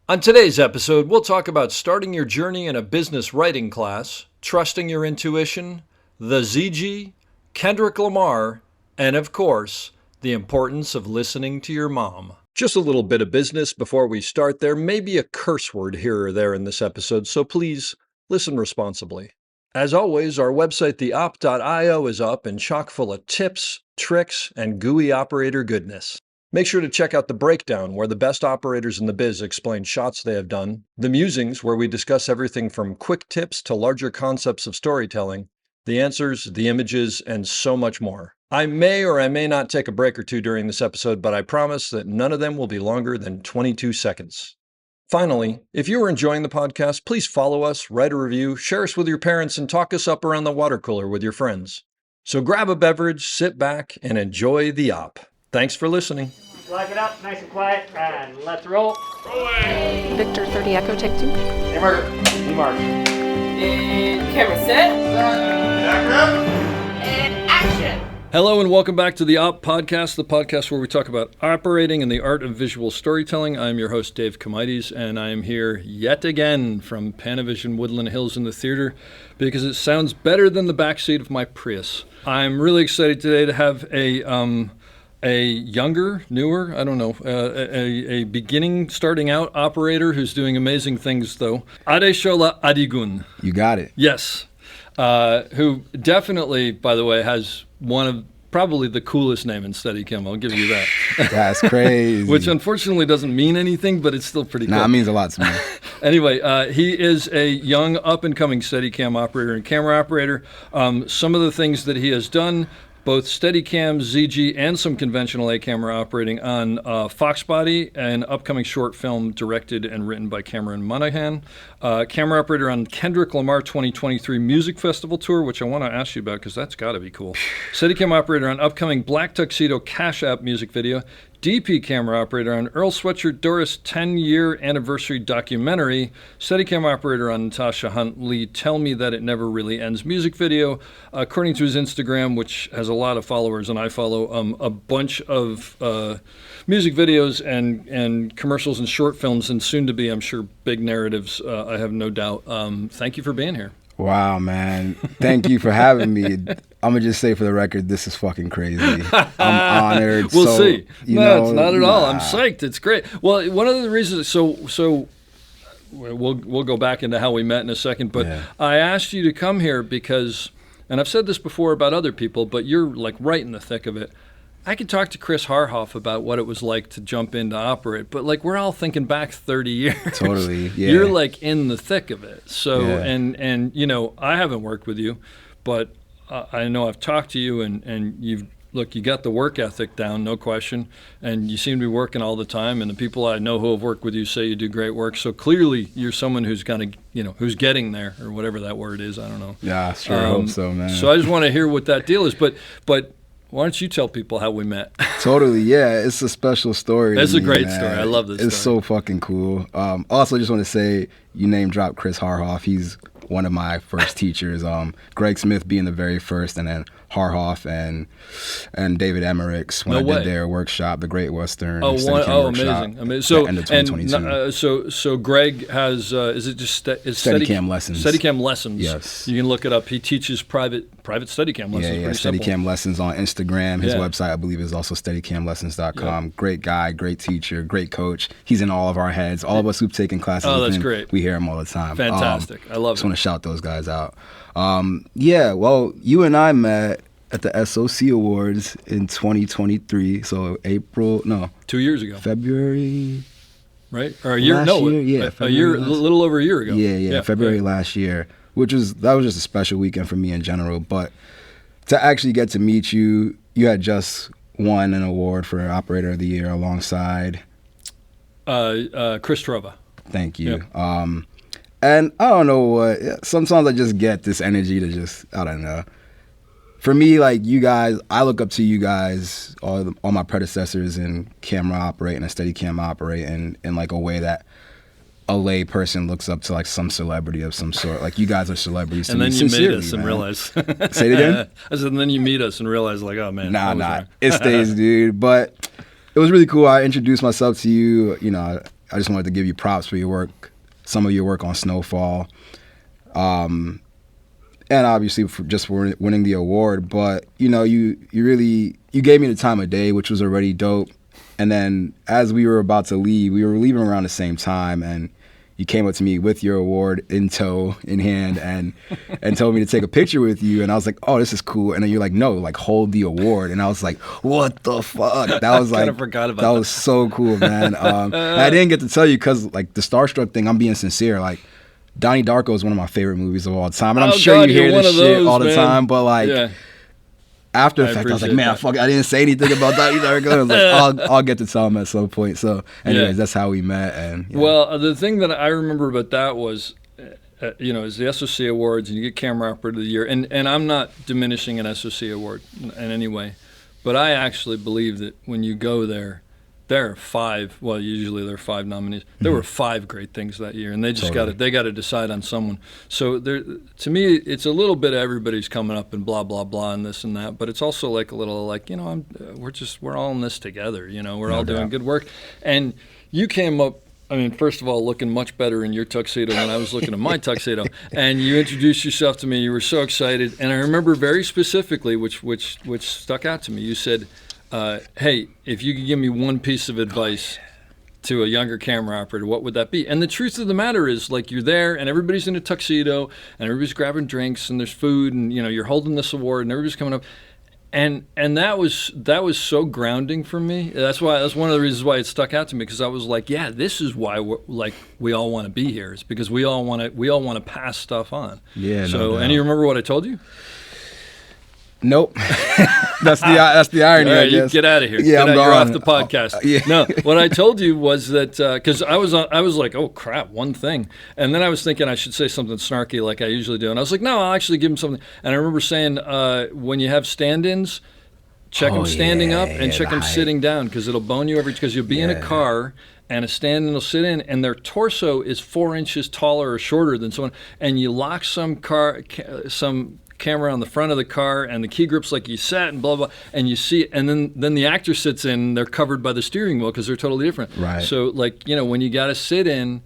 On today's episode, we'll talk about starting your journey in a business writing class, trusting your intuition, the ZG, Kendrick Lamar, and of course, the importance of listening to your mom. Just a little bit of business before we start. There may be a curse word here or there in this episode, so please listen responsibly. As always, our website, theop.io, is up and chock full of tips, tricks, and gooey operator goodness. Make sure to check out The Breakdown, where the best operators in the biz explain shots they have done, The Musings, where we discuss everything from quick tips to larger concepts of storytelling, the answers, the images, and so much more. I may or I may not take a break or two during this episode, but I promise that none of them will be longer than 22 seconds. Finally, if you are enjoying the podcast, please follow us, write a review, share us with your parents, and talk us up around the water cooler with your friends. So grab a beverage, sit back, and enjoy the op. Thanks for listening. Lock it up, nice and quiet, and let's roll. Rolling. Victor 30 Echo, take 2. Hammer, D-mark. And camera set. And action. Hello and welcome back to the Op Podcast, the podcast where we talk about operating and the art of visual storytelling. I'm your host, Dave Comites, and I am here yet again from Panavision Woodland Hills in the theater because it sounds better than the backseat of my Prius. I'm really excited today to have a younger, newer, I don't know, a beginning, starting out operator who's doing amazing things, though. Adeshola Adigun. You got it. Yes. Who definitely, by the way, has one of probably the coolest name in Steadicam. I'll give you that. That's crazy. Which unfortunately doesn't mean anything, but it's still pretty cool. Nah, it means a lot to me. Anyway, he is a young, up-and-coming Steadicam operator and camera operator. Some of the things that he has done, both Steadicam, ZG, and some conventional A camera operating on Foxbody, an upcoming short film directed and written by Cameron Monaghan. Camera operator on Kendrick Lamar 2023 Music Festival Tour, which I want to ask you about because that's got to be cool. Steadicam operator on upcoming Black Tuxedo Cash App music video. DP camera operator on Earl Sweatshirt Doris 10-year anniversary documentary. Steadicam operator on Natasha Huntley Tell Me That It Never Really Ends music video. According to his Instagram, which has a lot of followers, and I follow a bunch of music videos and commercials and short films, and soon to be, I'm sure, big narratives. I have no doubt. Thank you for being here. Wow, man. Thank you for having me. I'm going to just say for the record, this is fucking crazy. I'm honored. We'll see. No, it's not at all. Nah. I'm psyched. It's great. Well, one of the reasons, so we'll go back into how we met in a second, but yeah. I asked you to come here because, and I've said this before about other people, but you're like right in the thick of it. I could talk to Chris Harhoff about what it was like to jump in to operate, but like we're all thinking back 30 years. Totally, yeah. You're like in the thick of it. So, yeah. and you know, I haven't worked with you, but I know I've talked to you and you got the work ethic down, no question, and you seem to be working all the time, and the people I know who have worked with you say you do great work. So clearly you're someone who's kind of, who's getting there, or whatever that word is, I don't know. Yeah, sure, I hope so, man. So I just want to hear what that deal is, but why don't you tell people how we met? Totally, yeah. It's a special story. It's a great story. I love this story. It's so fucking cool. Also, just want to say, you name dropped Chris Harhoff. He's one of my first teachers. Greg Smith being the very first, and then Harhoff and David Emmerichs when I did their workshop, the Great Western. Amazing. So, end of 2022. So Greg has, is it just Steadicam lessons? Steadicam lessons. Yes. You can look it up. He teaches private Steadicam lessons. Yeah, Steadicam lessons on Instagram. His website, I believe, is also steadicamlessons.com. Yeah. Great guy, great teacher, great coach. He's in all of our heads. All of us who've taken classes with him, great. We hear him all the time. Fantastic. I love it. Just want to shout those guys out. Well, you and I met at the SOC Awards in 2023. So 2 years ago. February. Right? Or a year? A little over a year ago. Yeah, February last year. That was just a special weekend for me in general. But to actually get to meet you, you had just won an award for Operator of the Year alongside Chris Trova. Thank you. Yep. And I don't know what, sometimes I just get this energy to just, I don't know. For me, like you guys, I look up to you guys, all my predecessors in camera operating and Steadicam operating in like a way that a lay person looks up to like some celebrity of some sort. Like you guys are celebrities to me. And then you meet us and realize. Say it again? I said, and then you meet us and realize like, oh man. Nah. It stays, dude. But it was really cool. I introduced myself to you. You know, I just wanted to give you props for your work, some of your work on Snowfall, and obviously for winning the award. But you gave me the time of day, which was already dope. And then as we were about to leave, we were leaving around the same time, and you came up to me with your award in tow, in hand, and told me to take a picture with you. And I was like, oh, this is cool. And then you're like, no, like hold the award. And I was like, what the fuck? That was like, forgot about that was so cool, man. And I didn't get to tell you because like the starstruck thing, I'm being sincere. Like Donnie Darko is one of my favorite movies of all time. And I'm sure you hear this shit all the time, but like after the fact, I was like, man, I didn't say anything about Donnie Darko. I was like, I'll get to tell him at some point. So anyways, that's how we met. And well, the thing that I remember about that was, is the SOC Awards, and you get Camera Operator of the Year. And I'm not diminishing an SOC award in any way, but I actually believe that when you go there are 5. Well, usually there are 5 nominees. There were 5 great things that year, and they just got to decide on someone. So to me, it's a little bit of everybody's coming up and blah blah blah and this and that, but it's also like a little like we're all in this together. We're all doing good work, and you came up. I mean, first of all, looking much better in your tuxedo than I was looking in my tuxedo. And you introduced yourself to me. You were so excited, and I remember very specifically, which stuck out to me. You said, hey, if you could give me one piece of advice to a younger camera operator, what would that be? And the truth of the matter is, like, you're there and everybody's in a tuxedo and everybody's grabbing drinks and there's food and you're holding this award and everybody's coming up, and that was so grounding for me. That's one of the reasons why it stuck out to me, because I was like, yeah, this is why we all want to be here. It's because we all want to pass stuff on. Yeah. So, and you remember what I told you? Nope. That's the irony. All right, I guess. You get out of here. Yeah, you're I'm off the podcast. Yeah. No, what I told you was that because I was like, oh crap, one thing, and then I was thinking I should say something snarky like I usually do, and I was like, no, I'll actually give him something. And I remember saying, when you have stand-ins, check them standing up and check them sitting down, because it'll bone you because you'll be in a car. And a stand-in will sit in, and their torso is 4 inches taller or shorter than someone, and you lock some camera on the front of the car, and the key grips like you sat, and blah blah, and you see, and then the actor sits in, and they're covered by the steering wheel because they're totally different. Right. So like when you got to sit in,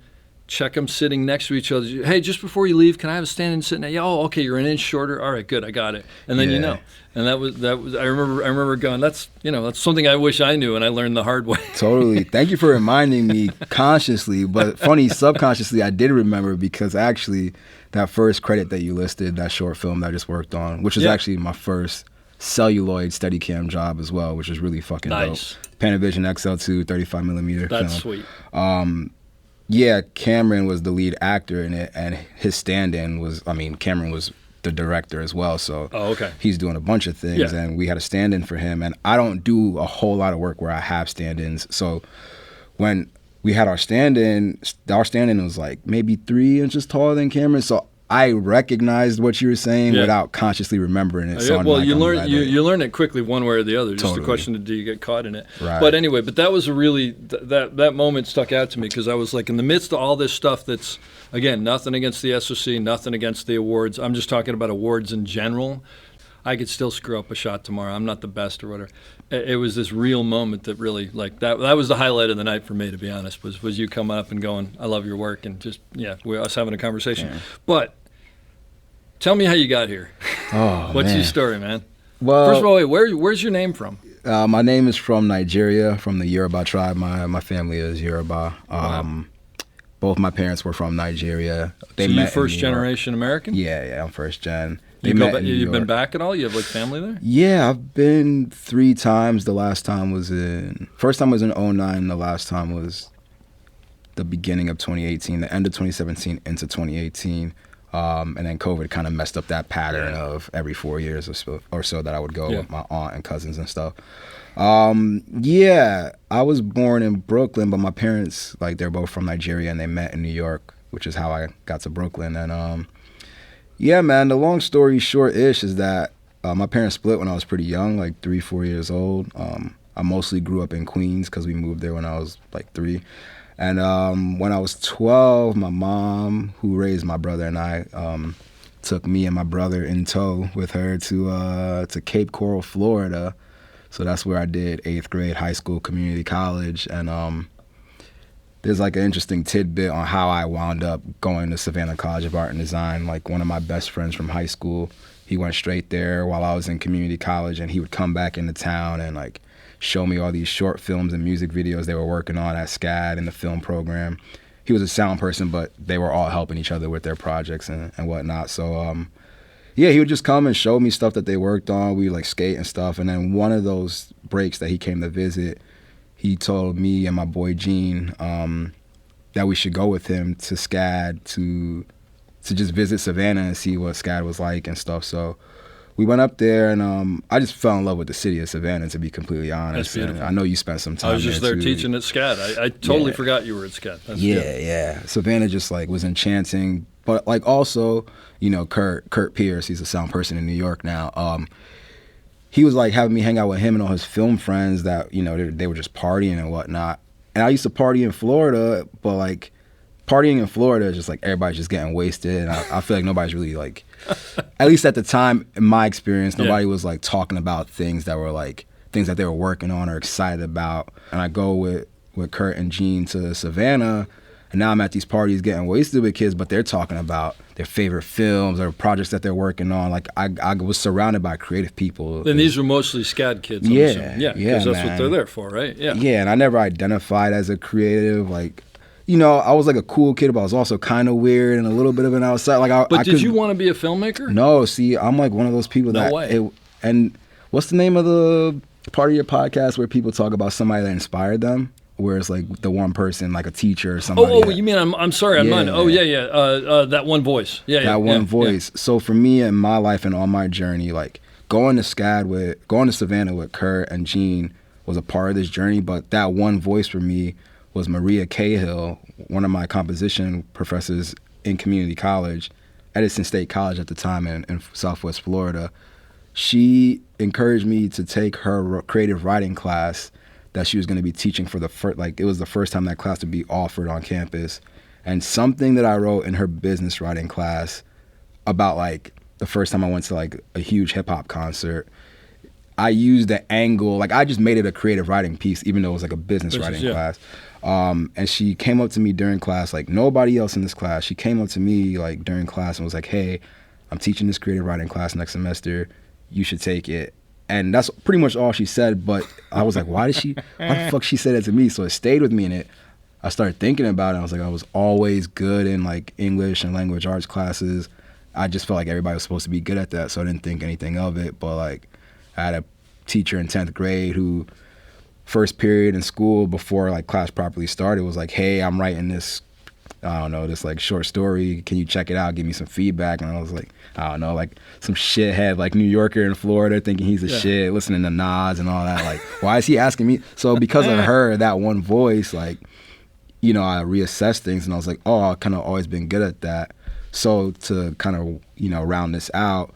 check them sitting next to each other. Hey, just before you leave, can I have a stand-in sitting there? Yeah, oh, okay, you're an inch shorter. All right, good, I got it. And then And that was I remember going, that's something I wish I knew, and I learned the hard way. Totally. Thank you for reminding me consciously, but funny, subconsciously I did remember, because actually that first credit that you listed, that short film that I just worked on, which was actually my first celluloid Steadicam job as well, which was really fucking dope. Panavision XL2 35 millimeter film. That's sweet. Yeah, Cameron was the lead actor in it, and his stand-in was, Cameron was the director as well, so he's doing a bunch of things, and we had a stand-in for him, and I don't do a whole lot of work where I have stand-ins, so when we had our stand-in was like maybe 3 inches taller than Cameron, so I recognized what you were saying without consciously remembering it. Well, you learn it quickly one way or the other. Just a question of, do you get caught in it? Right. But anyway, that was a really that moment stuck out to me, because I was like, in the midst of all this stuff that's, again, nothing against the SOC, nothing against the awards. I'm just talking about awards in general. I could still screw up a shot tomorrow. I'm not the best or whatever. It was this real moment that really, like, that was the highlight of the night for me, to be honest, was you coming up and going, I love your work, and just, us having a conversation. Yeah. But tell me how you got here. What's your story, man? Well, first of all, where's your name from? My name is from Nigeria, from the Yoruba tribe. My family is Yoruba. Wow. Both my parents were from Nigeria. So you first generation American? Yeah, I'm first gen. You've been back at all? You have like family there? Yeah, I've been 3 times. The last time was first time was in 2009. The last time was the beginning of 2018, the end of 2017 into 2018. And then COVID kind of messed up that pattern of every 4 years or so that I would go with my aunt and cousins and stuff. I was born in Brooklyn, but my parents, like, they're both from Nigeria, and they met in New York, which is how I got to Brooklyn. And man, the long story short-ish is that my parents split when I was pretty young, like 3-4 years old. I mostly grew up in Queens because we moved there when I was like 3. And when I was 12, my mom, who raised my brother and I, took me and my brother in tow with her to Cape Coral, Florida. So that's where I did 8th grade, high school, community college. And there's like an interesting tidbit on how I wound up going to Savannah College of Art and Design. Like one of my best friends from high school, he went straight there while I was in community college, and he would come back into town and like show me all these short films and music videos they were working on at SCAD in the film program. He was a sound person, but they were all helping each other with their projects and whatnot. So yeah, he would just come and show me stuff that they worked on. We would like skate and stuff. And then one of those breaks that he came to visit, he told me and my boy Gene that we should go with him to SCAD to just visit Savannah and see what SCAD was like and stuff. So we went up there, and I just fell in love with the city of Savannah, to be completely honest. That's beautiful. And I know you spent some time I was just there too. teaching at SCAD. I totally forgot you were at SCAD. That's good. Yeah. Savannah just like was enchanting. But like also, you know, Kurt Pierce, he's a sound person in New York now. He was like having me hang out with him and all his film friends that, you know, they were just partying and whatnot. And I used to party in Florida, but like partying in Florida is just like everybody's just getting wasted. And I feel like nobody's really like, at least at the time, in my experience, nobody was like talking about things that were like things that they were working on or excited about. And I go with Kurt and Gene to Savannah, and now I'm at these parties getting wasted with kids, but they're talking about their favorite films or projects that they're working on. Like I was surrounded by creative people. And these were mostly SCAD kids. I'm assuming. Yeah, because that's what they're there for, right? Yeah. Yeah, and I never identified as a creative. Like, you know, I was like a cool kid, but I was also kind of weird and a little bit of an outside. Like, But did you want to be a filmmaker? No, see, I'm like one of those people No that. way. And what's the name of the part of your podcast where people talk about somebody that inspired them? Where it's like the one person, like a teacher or somebody. Oh, you mean I'm sorry, I'm not. Oh, yeah. That one voice. Yeah, that one voice. So for me in my life and on my journey, like going to Savannah with Kurt and Gene was a part of this journey. But that one voice for me was Maria Cahill, one of my composition professors in community college, Edison State College at the time in Southwest Florida. She encouraged me to take her creative writing class that she was going to be teaching for the first, like it was the first time that class would be offered on campus. And something that I wrote in her business writing class about like the first time I went to like a huge hip hop concert, I used the angle, like I just made it a creative writing piece, even though it was like a business writing class. And she came up to me during class, like nobody else in this class. She came up to me like during class and was like, "Hey, I'm teaching this creative writing class next semester. You should take it." And that's pretty much all she said, but I was like, why the fuck she said it to me? So it stayed with me, and I started thinking about it. I was like, I was always good in like English and language arts classes. I just felt like everybody was supposed to be good at that, so I didn't think anything of it. But like I had a teacher in 10th grade who first period in school before like class properly started was like, "Hey, I'm writing this, I don't know, this like short story. Can you check it out? Give me some feedback." And I was like, I don't know, like some shithead like New Yorker in Florida thinking he's a shit, listening to Nas and all that. Like, why is he asking me? So because of her, that one voice, like, you know, I reassessed things and I was like, oh, I've kind of always been good at that. So to kind of, you know, round this out,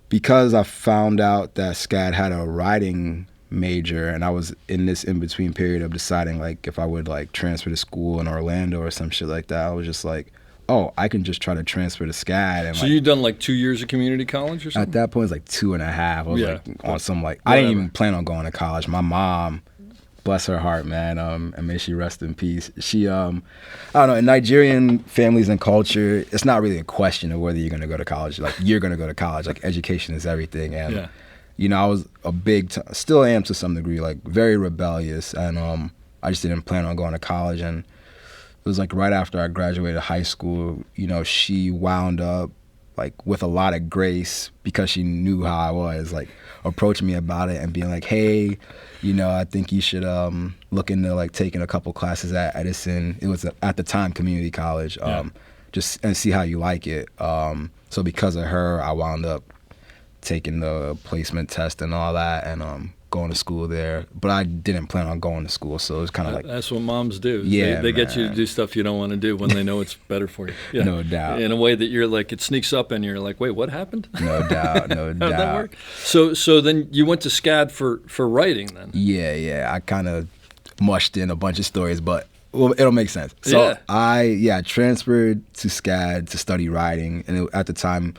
because I found out that SCAD had a writing major and I was in this in-between period of deciding like if I would like transfer to school in Orlando or some shit like that, I was just like, oh, I can just try to transfer to SCAD. And so you'd done like 2 years of community college or something? At that point, it was like 2.5. I was like on some like, I didn't even plan on going to college. My mom, bless her heart, man, and may she rest in peace. She, I don't know, in Nigerian families and culture, it's not really a question of whether you're going to go to college. Like, you're going to go to college. Like, education is everything. And, you know, I was still am to some degree, like, very rebellious. And I just didn't plan on going to college. And it was like right after I graduated high school, you know, she wound up like with a lot of grace because she knew how I was, like approaching me about it and being like, "Hey, you know, I think you should look into like taking a couple classes at Edison." It was at the time community college, just and see how you like it. So because of her, I wound up taking the placement test and all that, and going to school there. But I didn't plan on going to school, so it was kind of like... That's what moms do. Yeah, they get you to do stuff you don't want to do when they know it's better for you. Yeah. No doubt. In a way that you're like, it sneaks up and you're like, wait, what happened? No doubt, no doubt. How'd that work? So then you went to SCAD for writing then? Yeah. I kind of mushed in a bunch of stories, but well, it'll make sense. So I transferred to SCAD to study writing, and at the time,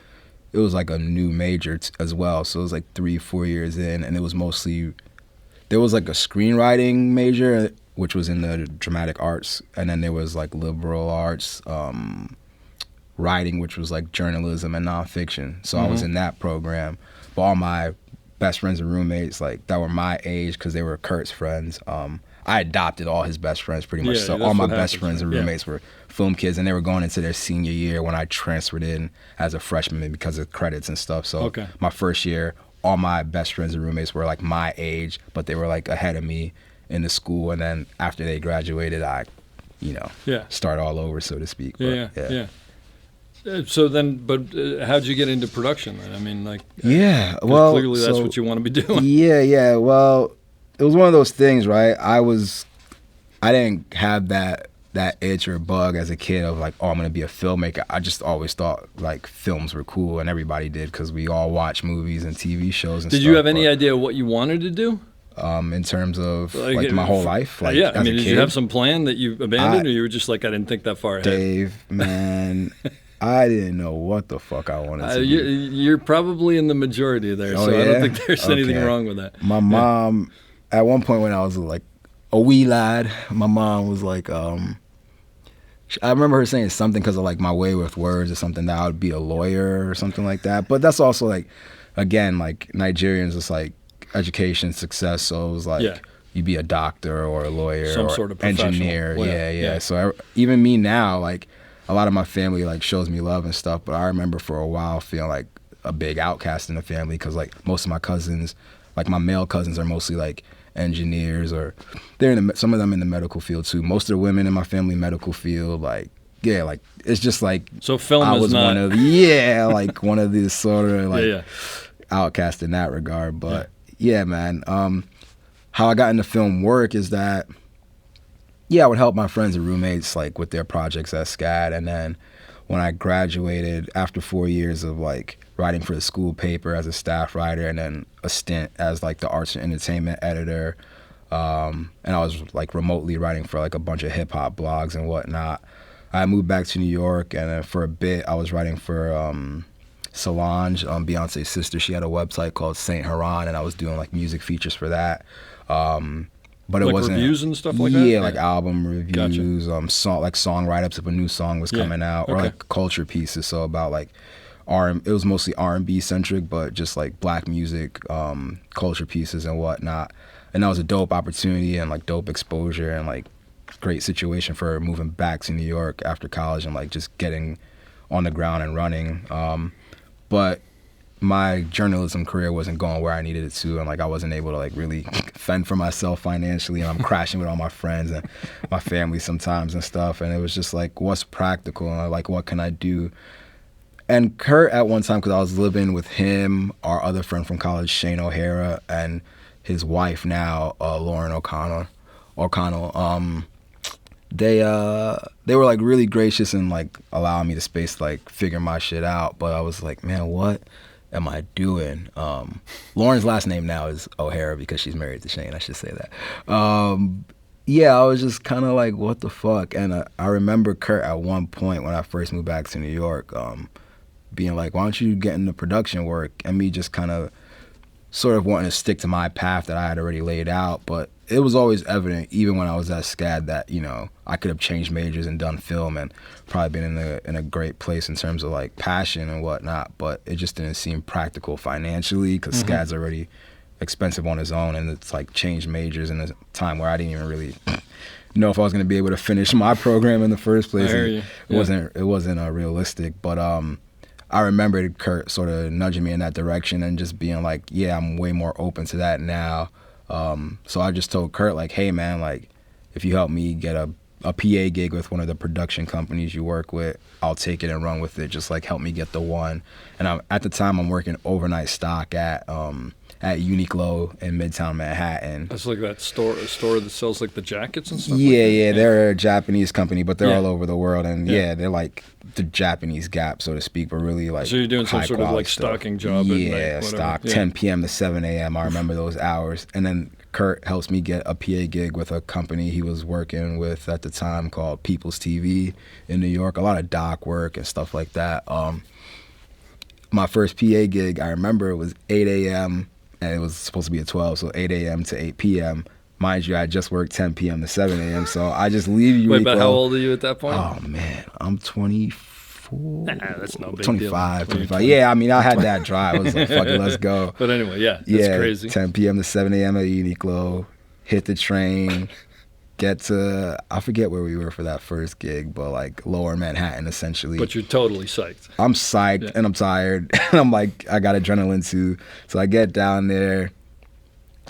it was like a new major as well. So it was like 3-4 years in, and it was mostly, there was like a screenwriting major which was in the dramatic arts, and then there was like liberal arts, writing, which was like journalism and nonfiction. So I was in that program. But all my best friends and roommates, like that were my age, because they were Kurt's friends. I adopted all his best friends pretty much. Yeah, So that's all my what best happens, friends and yeah. roommates were film kids, and they were going into their senior year when I transferred in as a freshman because of credits and stuff. So Okay. my first year, all my best friends and roommates were like my age, but they were like ahead of me in the school. And then after they graduated, I, Yeah. start all over, so to speak. Yeah, But, yeah. So then, but how'd you get into production then? I mean, like, Yeah, 'cause well, clearly that's so- what you want to be doing. Yeah. Well, it was one of those things, right? I didn't have that itch or bug as a kid of like, oh, I'm gonna be a filmmaker. I just always thought like films were cool, and everybody did because we all watch movies and TV shows and Did stuff. you have any but, idea what you wanted to do? in terms of Like, like my whole life? Like, yeah, I as mean, a did kid? you have some plan that you abandoned, I- or you were just like, I didn't think that far ahead? Dave, man, I didn't know what the fuck I wanted to do. You're probably in the majority there, Oh, so I yeah? don't think there's anything Okay. wrong with that. My mom, at one point when I was like a wee lad, my mom was like, I remember her saying something because of like my way with words or something, that I would be a lawyer or something like that. But that's also like, again, like Nigerians, it's like education, success. So it was like, Yeah. you be a doctor or a lawyer Some or sort of professional. engineer. Yeah, Yeah. yeah. So even me now, like a lot of my family like shows me love and stuff. But I remember for a while feeling like a big outcast in the family because like most of my cousins, like my male cousins, are mostly like engineers, or they're some of them in the medical field too. Most of the women in my family medical field, like yeah, like it's just like So film I is was not. one of like one of these sort of like yeah. outcast in that regard. But yeah, man, how I got into film work is that I would help my friends and roommates like with their projects at SCAD, and then when I graduated after 4 years of like writing for the school paper as a staff writer, and then a stint as like the arts and entertainment editor, and I was like remotely writing for like a bunch of hip hop blogs and whatnot. I moved back to New York, and then for a bit I was writing for Solange, Beyonce's sister. She had a website called Saint Haran, and I was doing like music features for that. But it Like wasn't reviews and stuff like that? Yeah, Yeah. like album reviews, song write-ups if a new song was coming out, or okay. like culture pieces. So about like it was mostly R&B centric, but just like black music, culture pieces and whatnot. And that was a dope opportunity and like dope exposure and like great situation for moving back to New York after college and like just getting on the ground and running. But my journalism career wasn't going where I needed it to, and like I wasn't able to like really fend for myself financially, and I'm crashing with all my friends and my family sometimes and stuff, and it was just like, what's practical, and like what can I do? And Kurt at one time, because I was living with him, our other friend from college, Shane O'Hara, and his wife now, Lauren O'Connell, they were like really gracious and like allowing me the space to like figure my shit out. But I was like, man, what am I doing? Lauren's last name now is O'Hara because she's married to Shane. I should say that. I was just kind of like, what the fuck? And I remember Kurt at one point when I first moved back to New York, being like, why don't you get into production work? And me just kind of sort of wanting to stick to my path that I had already laid out. But it was always evident, even when I was at SCAD, that, you know, I could have changed majors and done film and probably been in a great place in terms of like passion and whatnot. But it just didn't seem practical financially because SCAD's already expensive on its own, and it's like changed majors in a time where I didn't even really know if I was going to be able to finish my program in the first place. I hear And you. It wasn't realistic, but I remember Kurt sort of nudging me in that direction and just being like, yeah, I'm way more open to that now. So I just told Kurt, like, hey man, like if you help me get a PA gig with one of the production companies you work with, I'll take it and run with it. Just like help me get the one. And at the time I'm working overnight stock at Uniqlo in Midtown Manhattan. That's like that store that sells like the jackets and stuff. Yeah, they're a Japanese company, but they're Yeah. all over the world, and Yeah. they're like the Japanese Gap, so to speak, but really like. So you're doing some high sort of quality like stuff. stocking job. Yeah, at night, whatever. stock, Yeah. 10 p.m. to 7 a.m. I remember those hours, and then Kurt helps me get a PA gig with a company he was working with at the time called People's TV in New York. A lot of doc work and stuff like that. My first PA gig, I remember it was 8 a.m. and it was supposed to be at 12, so 8 a.m. to 8 p.m. Mind you, I just worked 10 p.m. to 7 a.m. So I just leave Uniqlo. Wait, but how old are you at that point? Oh man, I'm 24. That's no big 25, deal. 25. Yeah, I mean, I had that drive. I was like, fuck it, let's go. But anyway, that's crazy. 10 p.m. to 7 a.m. at Uniqlo. Hit the train. Get to, I forget where we were for that first gig, but like lower Manhattan essentially. But you're totally psyched. I'm psyched and I'm tired. And I'm like, I got adrenaline too. So I get down there,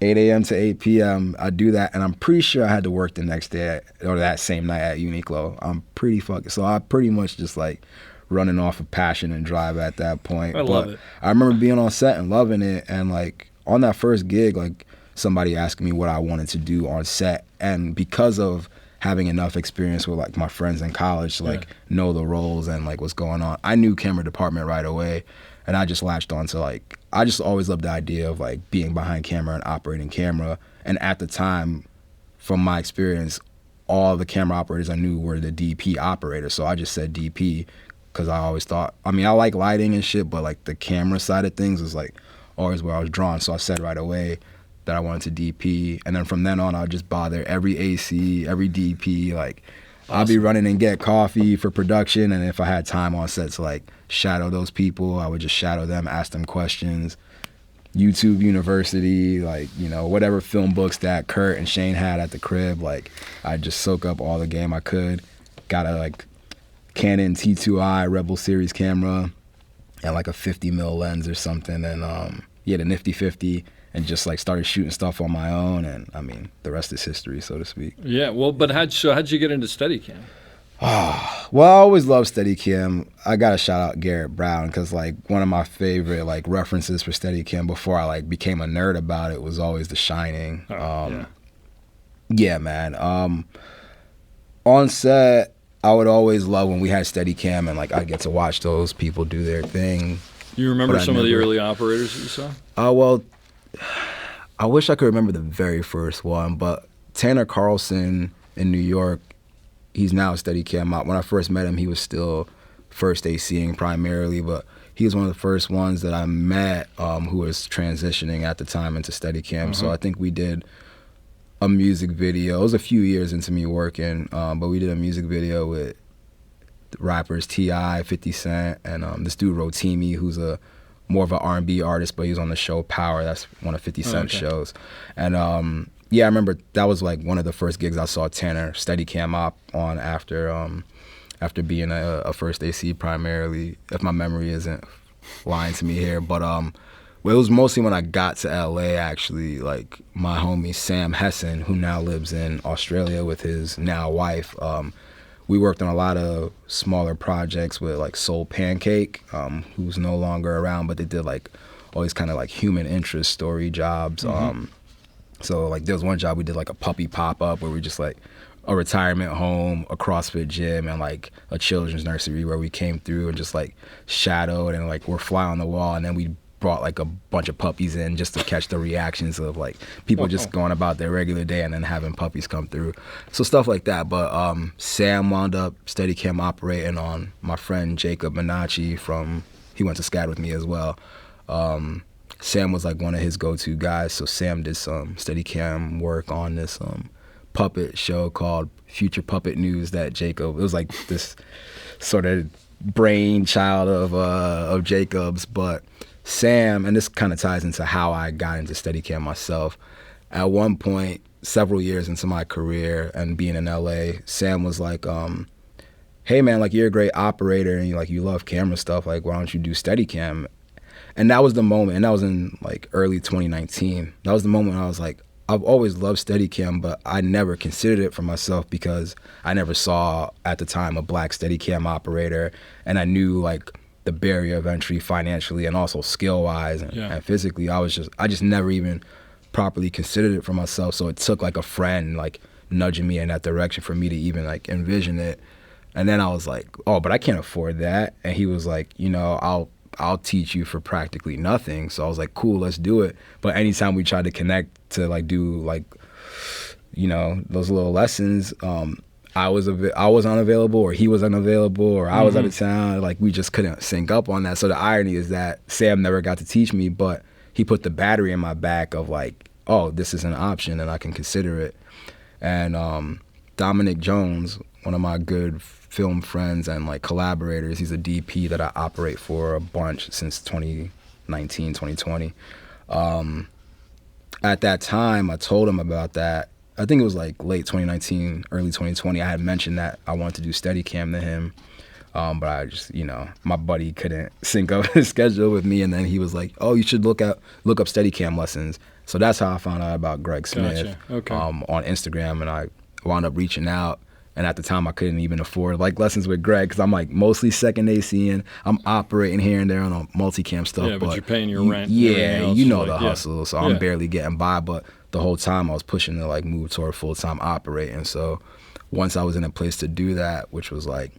8 a.m. to 8 p.m. I do that, and I'm pretty sure I had to work the next day or that same night at Uniqlo. I'm pretty fucking, so I pretty much just like running off of passion and drive at that point. I love it. I remember being on set and loving it, and like on that first gig, like somebody asked me what I wanted to do on set, and because of having enough experience with like my friends in college to like know the roles and like what's going on, I knew camera department right away, and I just latched on to like, I just always loved the idea of like being behind camera and operating camera. And at the time, from my experience, all the camera operators I knew were the DP operators, so I just said DP because I always thought, I mean, I like lighting and shit, but like the camera side of things was like always where I was drawn, so I said right away that I wanted to DP, and then from then on, I'll just bother every AC, every DP. Like, awesome. I'll be running and get coffee for production, and if I had time on set to like shadow those people, I would just shadow them, ask them questions. YouTube University, like, you know, whatever film books that Kurt and Shane had at the crib, like, I'd just soak up all the game I could. Got a like Canon T2i Rebel Series camera and like a 50 mil lens or something, and the nifty 50. And just like started shooting stuff on my own, and I mean, the rest is history, so to speak. Yeah, well, but how'd you get into Steadicam? Well, I always loved Steadicam. I gotta shout out Garrett Brown, because like one of my favorite like references for Steadicam before I like became a nerd about it was always The Shining. Yeah, man. On set, I would always love when we had Steadicam and like I'd get to watch those people do their thing. You remember some of the early operators that you saw? Well, I wish I could remember the very first one, but Tanner Carlson in New York, he's now a Steadicam. When I first met him, he was still first ACing primarily, but he was one of the first ones that I met who was transitioning at the time into Steadicam. So I think we did a music video. It was a few years into me working, but we did a music video with rappers T.I., 50 Cent, and this dude Rotimi, who's more of an R&B artist, but he was on the show Power. That's one of 50 Cent's shows. And I remember that was like one of the first gigs I saw Tanner Steadicam op on after being a first AC primarily, if my memory isn't lying to me here. But it was mostly when I got to LA, actually. Like my homie Sam Hessen, who now lives in Australia with his now wife, we worked on a lot of smaller projects with like Soul Pancake, who's no longer around, but they did like all these kind of like human interest story jobs. So like there was one job we did like a puppy pop-up where we just like a retirement home, a CrossFit gym, and like a children's nursery where we came through and just like shadowed and like we're fly on the wall, and then we brought like a bunch of puppies in just to catch the reactions of like people just going about their regular day and then having puppies come through. So stuff like that. But Sam wound up Steadicam operating on my friend Jacob Minacci he went to SCAD with me as well. Sam was like one of his go-to guys, so Sam did some Steadicam work on this puppet show called Future Puppet News that Jacob, it was like this sort of brainchild of Jacob's, but Sam, and this kind of ties into how I got into Steadicam myself. At one point, several years into my career and being in LA, Sam was like, hey man, like you're a great operator and you love camera stuff, like why don't you do Steadicam? And that was the moment, and that was in like early 2019. That was the moment I was like, I've always loved Steadicam, but I never considered it for myself because I never saw at the time a black Steadicam operator, and I knew like the barrier of entry financially and also skill-wise and physically. I just never even properly considered it for myself. So it took like a friend like nudging me in that direction for me to even like envision it. And then I was like, oh, but I can't afford that. And he was like, you know, I'll teach you for practically nothing. So I was like, cool, let's do it. But anytime we tried to connect to like do like, you know, those little lessons, I was unavailable, or he was unavailable, or I was out of town. Like we just couldn't sync up on that. So the irony is that Sam never got to teach me, but he put the battery in my back of like, oh, this is an option and I can consider it. And Dominic Jones, one of my good film friends and like collaborators, he's a DP that I operate for a bunch since 2019, 2020. At that time, I told him about that. I think it was like late 2019, early 2020. I had mentioned that I wanted to do Steadicam to him. But I just, my buddy couldn't sync up his schedule with me. And then he was like, oh, you should look up Steadicam lessons. So that's how I found out about Greg Smith. Gotcha. Okay. On Instagram. And I wound up reaching out. And at the time, I couldn't even afford like lessons with Greg because I'm like mostly second ACing. I'm operating here and there on a multicam stuff. Yeah, but you're paying your rent. Yeah, else, you know like, the hustle. So I'm barely getting by. But the whole time I was pushing to like move toward full-time operating. So once I was in a place to do that, which was like,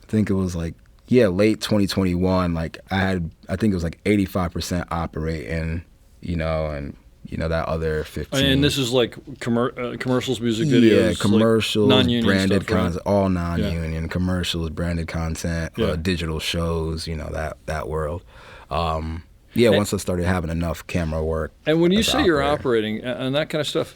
I think it was like, late 2021, like I think it was like 85% operating, and that other 15. And this is like commercials, music videos. Yeah, commercials, like branded stuff, right? content, all non-union, commercials, branded content, digital shows, that world. Once I started having enough camera work. And when you say you're operating and that kind of stuff,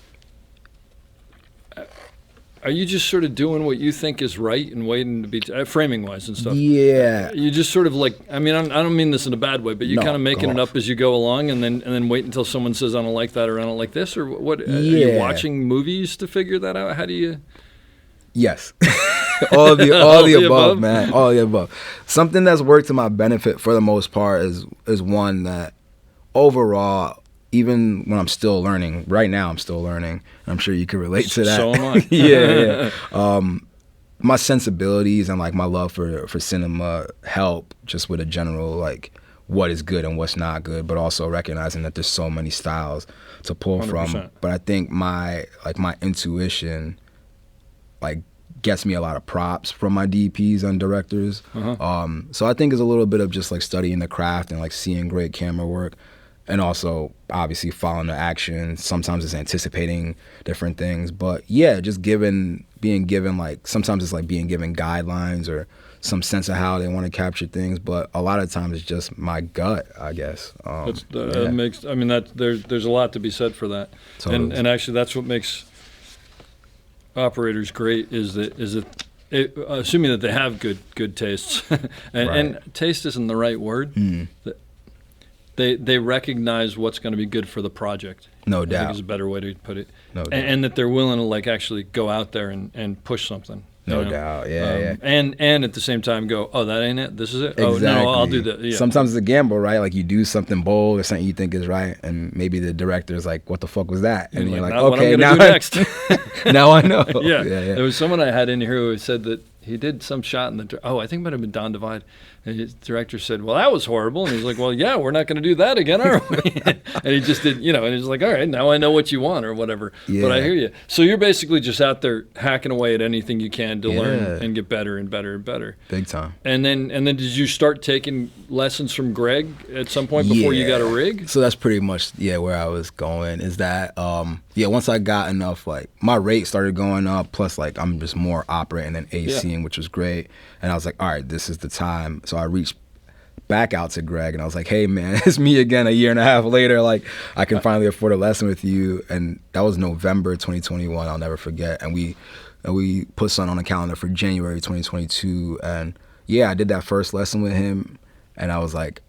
are you just sort of doing what you think is right and waiting to be framing wise and stuff? Yeah. You just sort of like, I mean, I don't mean this in a bad way, but you kind of making it up as you go along and then wait until someone says, I don't like that or I don't like this, or what? Are you watching movies to figure that out? How do you? Yes. all the above, man. All the above. Something that's worked to my benefit for the most part is one that overall, even when I'm still learning, right now I'm still learning. I'm sure you can relate to that. So am I. Yeah. My sensibilities and like my love for cinema help just with a general like what is good and what's not good, but also recognizing that there's so many styles to pull 100%. from. But I think my intuition like gets me a lot of props from my DPs and directors. So I think it's a little bit of just like studying the craft and like seeing great camera work. And also, obviously, following the action. Sometimes it's anticipating different things. But yeah, just being given like, sometimes it's like being given guidelines or some sense of how they want to capture things. But a lot of times it's just my gut, I guess. That makes, I mean, there's a lot to be said for that. Totally. And actually, that's what makes operators great is that assuming that they have good tastes. and taste isn't the right word. They recognize what's going to be good for the project. No I doubt. think is a better way to put it. No doubt. And that they're willing to like actually go out there and push something. No doubt. Yeah. And at the same time go, oh, that ain't it. This is it. Exactly. Oh no, I'll do that. Yeah. Sometimes it's a gamble, right? Like you do something bold or something you think is right, and maybe the director's like, "What the fuck was that?" And you're like, not "Okay, what I'm now gonna do next." now I know. Yeah. Yeah. There was someone I had in here who said that he did some shot in the. I think it might have been Don Divide. And his director said, "Well, that was horrible." And he's like, "Well, yeah, we're not going to do that again, are we?" And he just did, and he's like, "All right, now I know what you want or whatever." Yeah. But I hear you. So you're basically just out there hacking away at anything you can to learn and get better and better and better. Big time. And then did you start taking lessons from Greg at some point before you got a rig? So that's pretty much where I was going. Is that once I got enough, like my rate started going up. Plus, like I'm just more operating than ACing, which was great. And I was like, all right, this is the time. So I reached back out to Greg and I was like, hey man, it's me again a year and a half later. Like I can finally afford a lesson with you. And that was November 2021. I'll never forget. And we put something on the calendar for January 2022. And I did that first lesson with him. And I was like,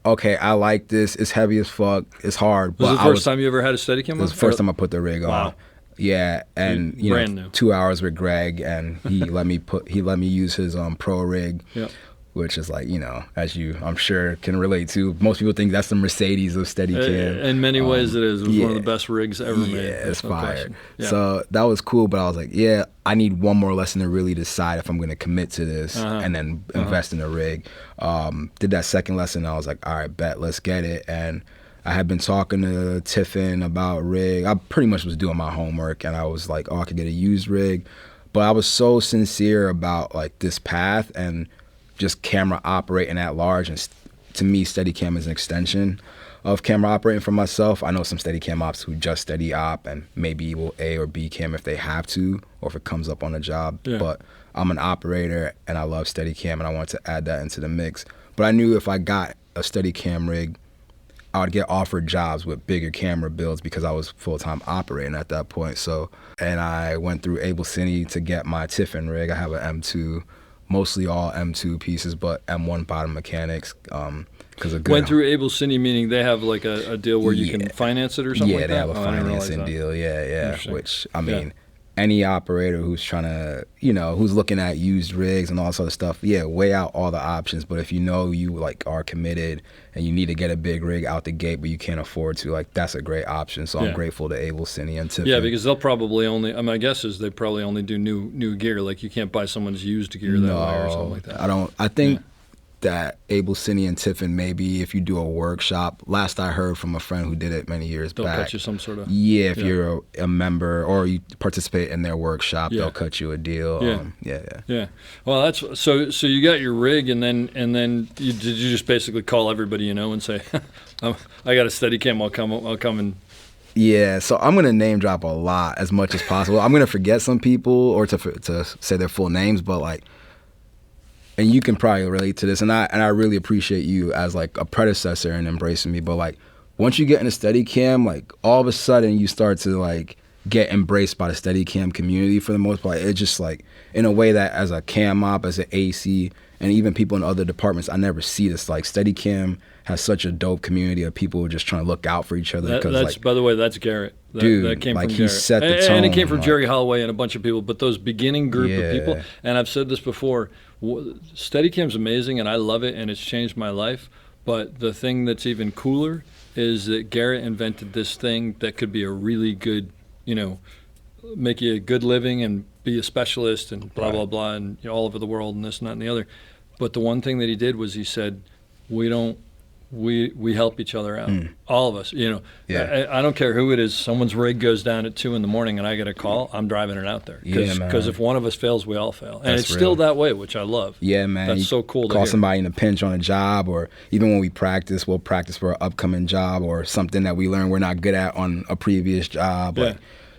okay, I like this. It's heavy as fuck. It's hard. Was it the first time you ever had a Steadicam? It was the first time I put the rig on. Wow. Yeah, and brand new. 2 hours with Greg, and he let me use his pro rig, which is like as you I'm sure can relate to. Most people think that's the Mercedes of Steadicam. In many ways, it is. It was one of the best rigs ever made. Yeah, it's fire. Yeah. So that was cool, but I was like, I need one more lesson to really decide if I'm going to commit to this and then invest in a rig. Did that second lesson, I was like, all right, bet, let's get it. And I had been talking to Tiffin about rig. I pretty much was doing my homework, and I was like, I could get a used rig. But I was so sincere about like this path and just camera operating at large. And to me, Steadicam is an extension of camera operating for myself. I know some Steadicam ops who just steady op and maybe will A or B cam if they have to or if it comes up on a job. Yeah. But I'm an operator and I love Steadicam and I want to add that into the mix. But I knew if I got a Steadicam rig, I would get offered jobs with bigger camera builds because I was full-time operating at that point. So, and I went through Able Cine to get my Tiffin rig. I have an M2, mostly all M2 pieces, but M1 bottom mechanics. Went through Able Cine, meaning they have like a deal where you can finance it or something like that? Yeah, they have a financing deal, yeah. Which, I mean, any operator who's trying to, who's looking at used rigs and all this other stuff, weigh out all the options. But if you know you like are committed and you need to get a big rig out the gate, but you can't afford to, like, that's a great option. So I'm grateful to Able Cine and Tiffin. Yeah, because they'll probably only, my guess is they probably only do new gear. Like, you can't buy someone's used gear that way or something like that. I think that Able Cine and Tiffin, maybe if you do a workshop, last I heard from a friend who did it many years they'll back. They'll cut you some sort of... if you're a member or you participate in their workshop, they'll cut you a deal. Yeah. Well, that's so you got your rig, and then did you just basically call everybody and say, I got a Steadicam, I'll come and... Yeah, so I'm gonna name drop a lot as much as possible. I'm gonna forget some people or to say their full names, but like, and you can probably relate to this, and I really appreciate you as like a predecessor and embracing me. But like, once you get in a Steadicam, like all of a sudden you start to like get embraced by the Steadicam community for the most part. It's just like in a way that as a cam op, as an AC, and even people in other departments, I never see this. Like Steadicam has such a dope community of people just trying to look out for each other. That's, by the way, that's Garrett. That came like from he Garrett. set the tone. And it came from Jerry Holloway and a bunch of people. But those beginning group of people, and I've said this before, Steadicam's amazing, and I love it, and it's changed my life. But the thing that's even cooler is that Garrett invented this thing that could be a really good, make you a good living and be a specialist and blah, blah, blah, and all over the world and this and that and the other. But the one thing that he did was he said, we help each other out, all of us. I don't care who it is. Someone's rig goes down at 2 a.m. and I get a call. I'm driving it out there because if one of us fails, we all fail, and it's still that way, which I love. Yeah, man, that's so cool. Call somebody in a pinch on a job, or even when we practice, we'll practice for an upcoming job or something that we learn we're not good at on a previous job.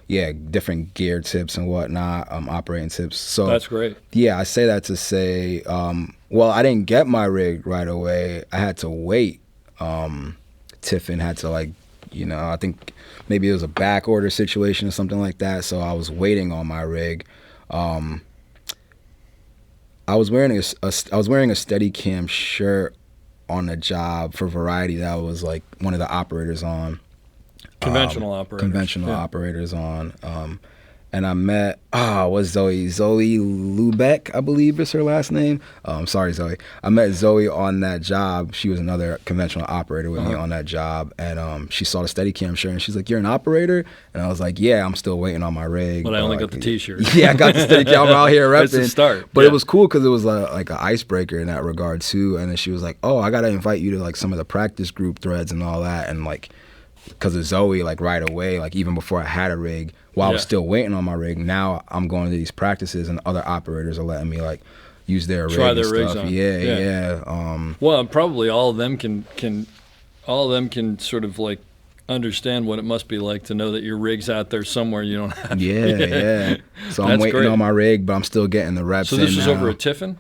Different gear tips and whatnot, operating tips. So that's great. Yeah, I say that to say, well, I didn't get my rig right away. I had to wait. Tiffin had to I think maybe it was a back order situation or something like that. So I was waiting on my rig. I was wearing a Steadicam shirt on a job for Variety that I was like one of the operators on. Conventional operators on. And I met, was Zoe Lubeck, I believe is her last name. Sorry, Zoe. I met Zoe on that job. She was another conventional operator with me on that job. And she saw the Steadicam shirt, and she's like, "You're an operator?" And I was like, "Yeah, I'm still waiting on my rig." But I only got the T-shirt. Yeah, I got the Steadicam. I'm out here repping. That's the start. But it was cool because it was like an icebreaker in that regard, too. And then she was like, "Oh, I got to invite you to like some of the practice group threads and all that." And like, because of Zoe, like right away, like even before I had a rig, while I was still waiting on my rig, now I'm going to these practices and other operators are letting me like use their try rig their and rigs stuff. on. Yeah. Well, probably all of them can sort of like understand what it must be like to know that your rig's out there somewhere you don't have. Yeah. So I'm waiting on my rig, but I'm still getting the reps. So this was now. over at Tiffin?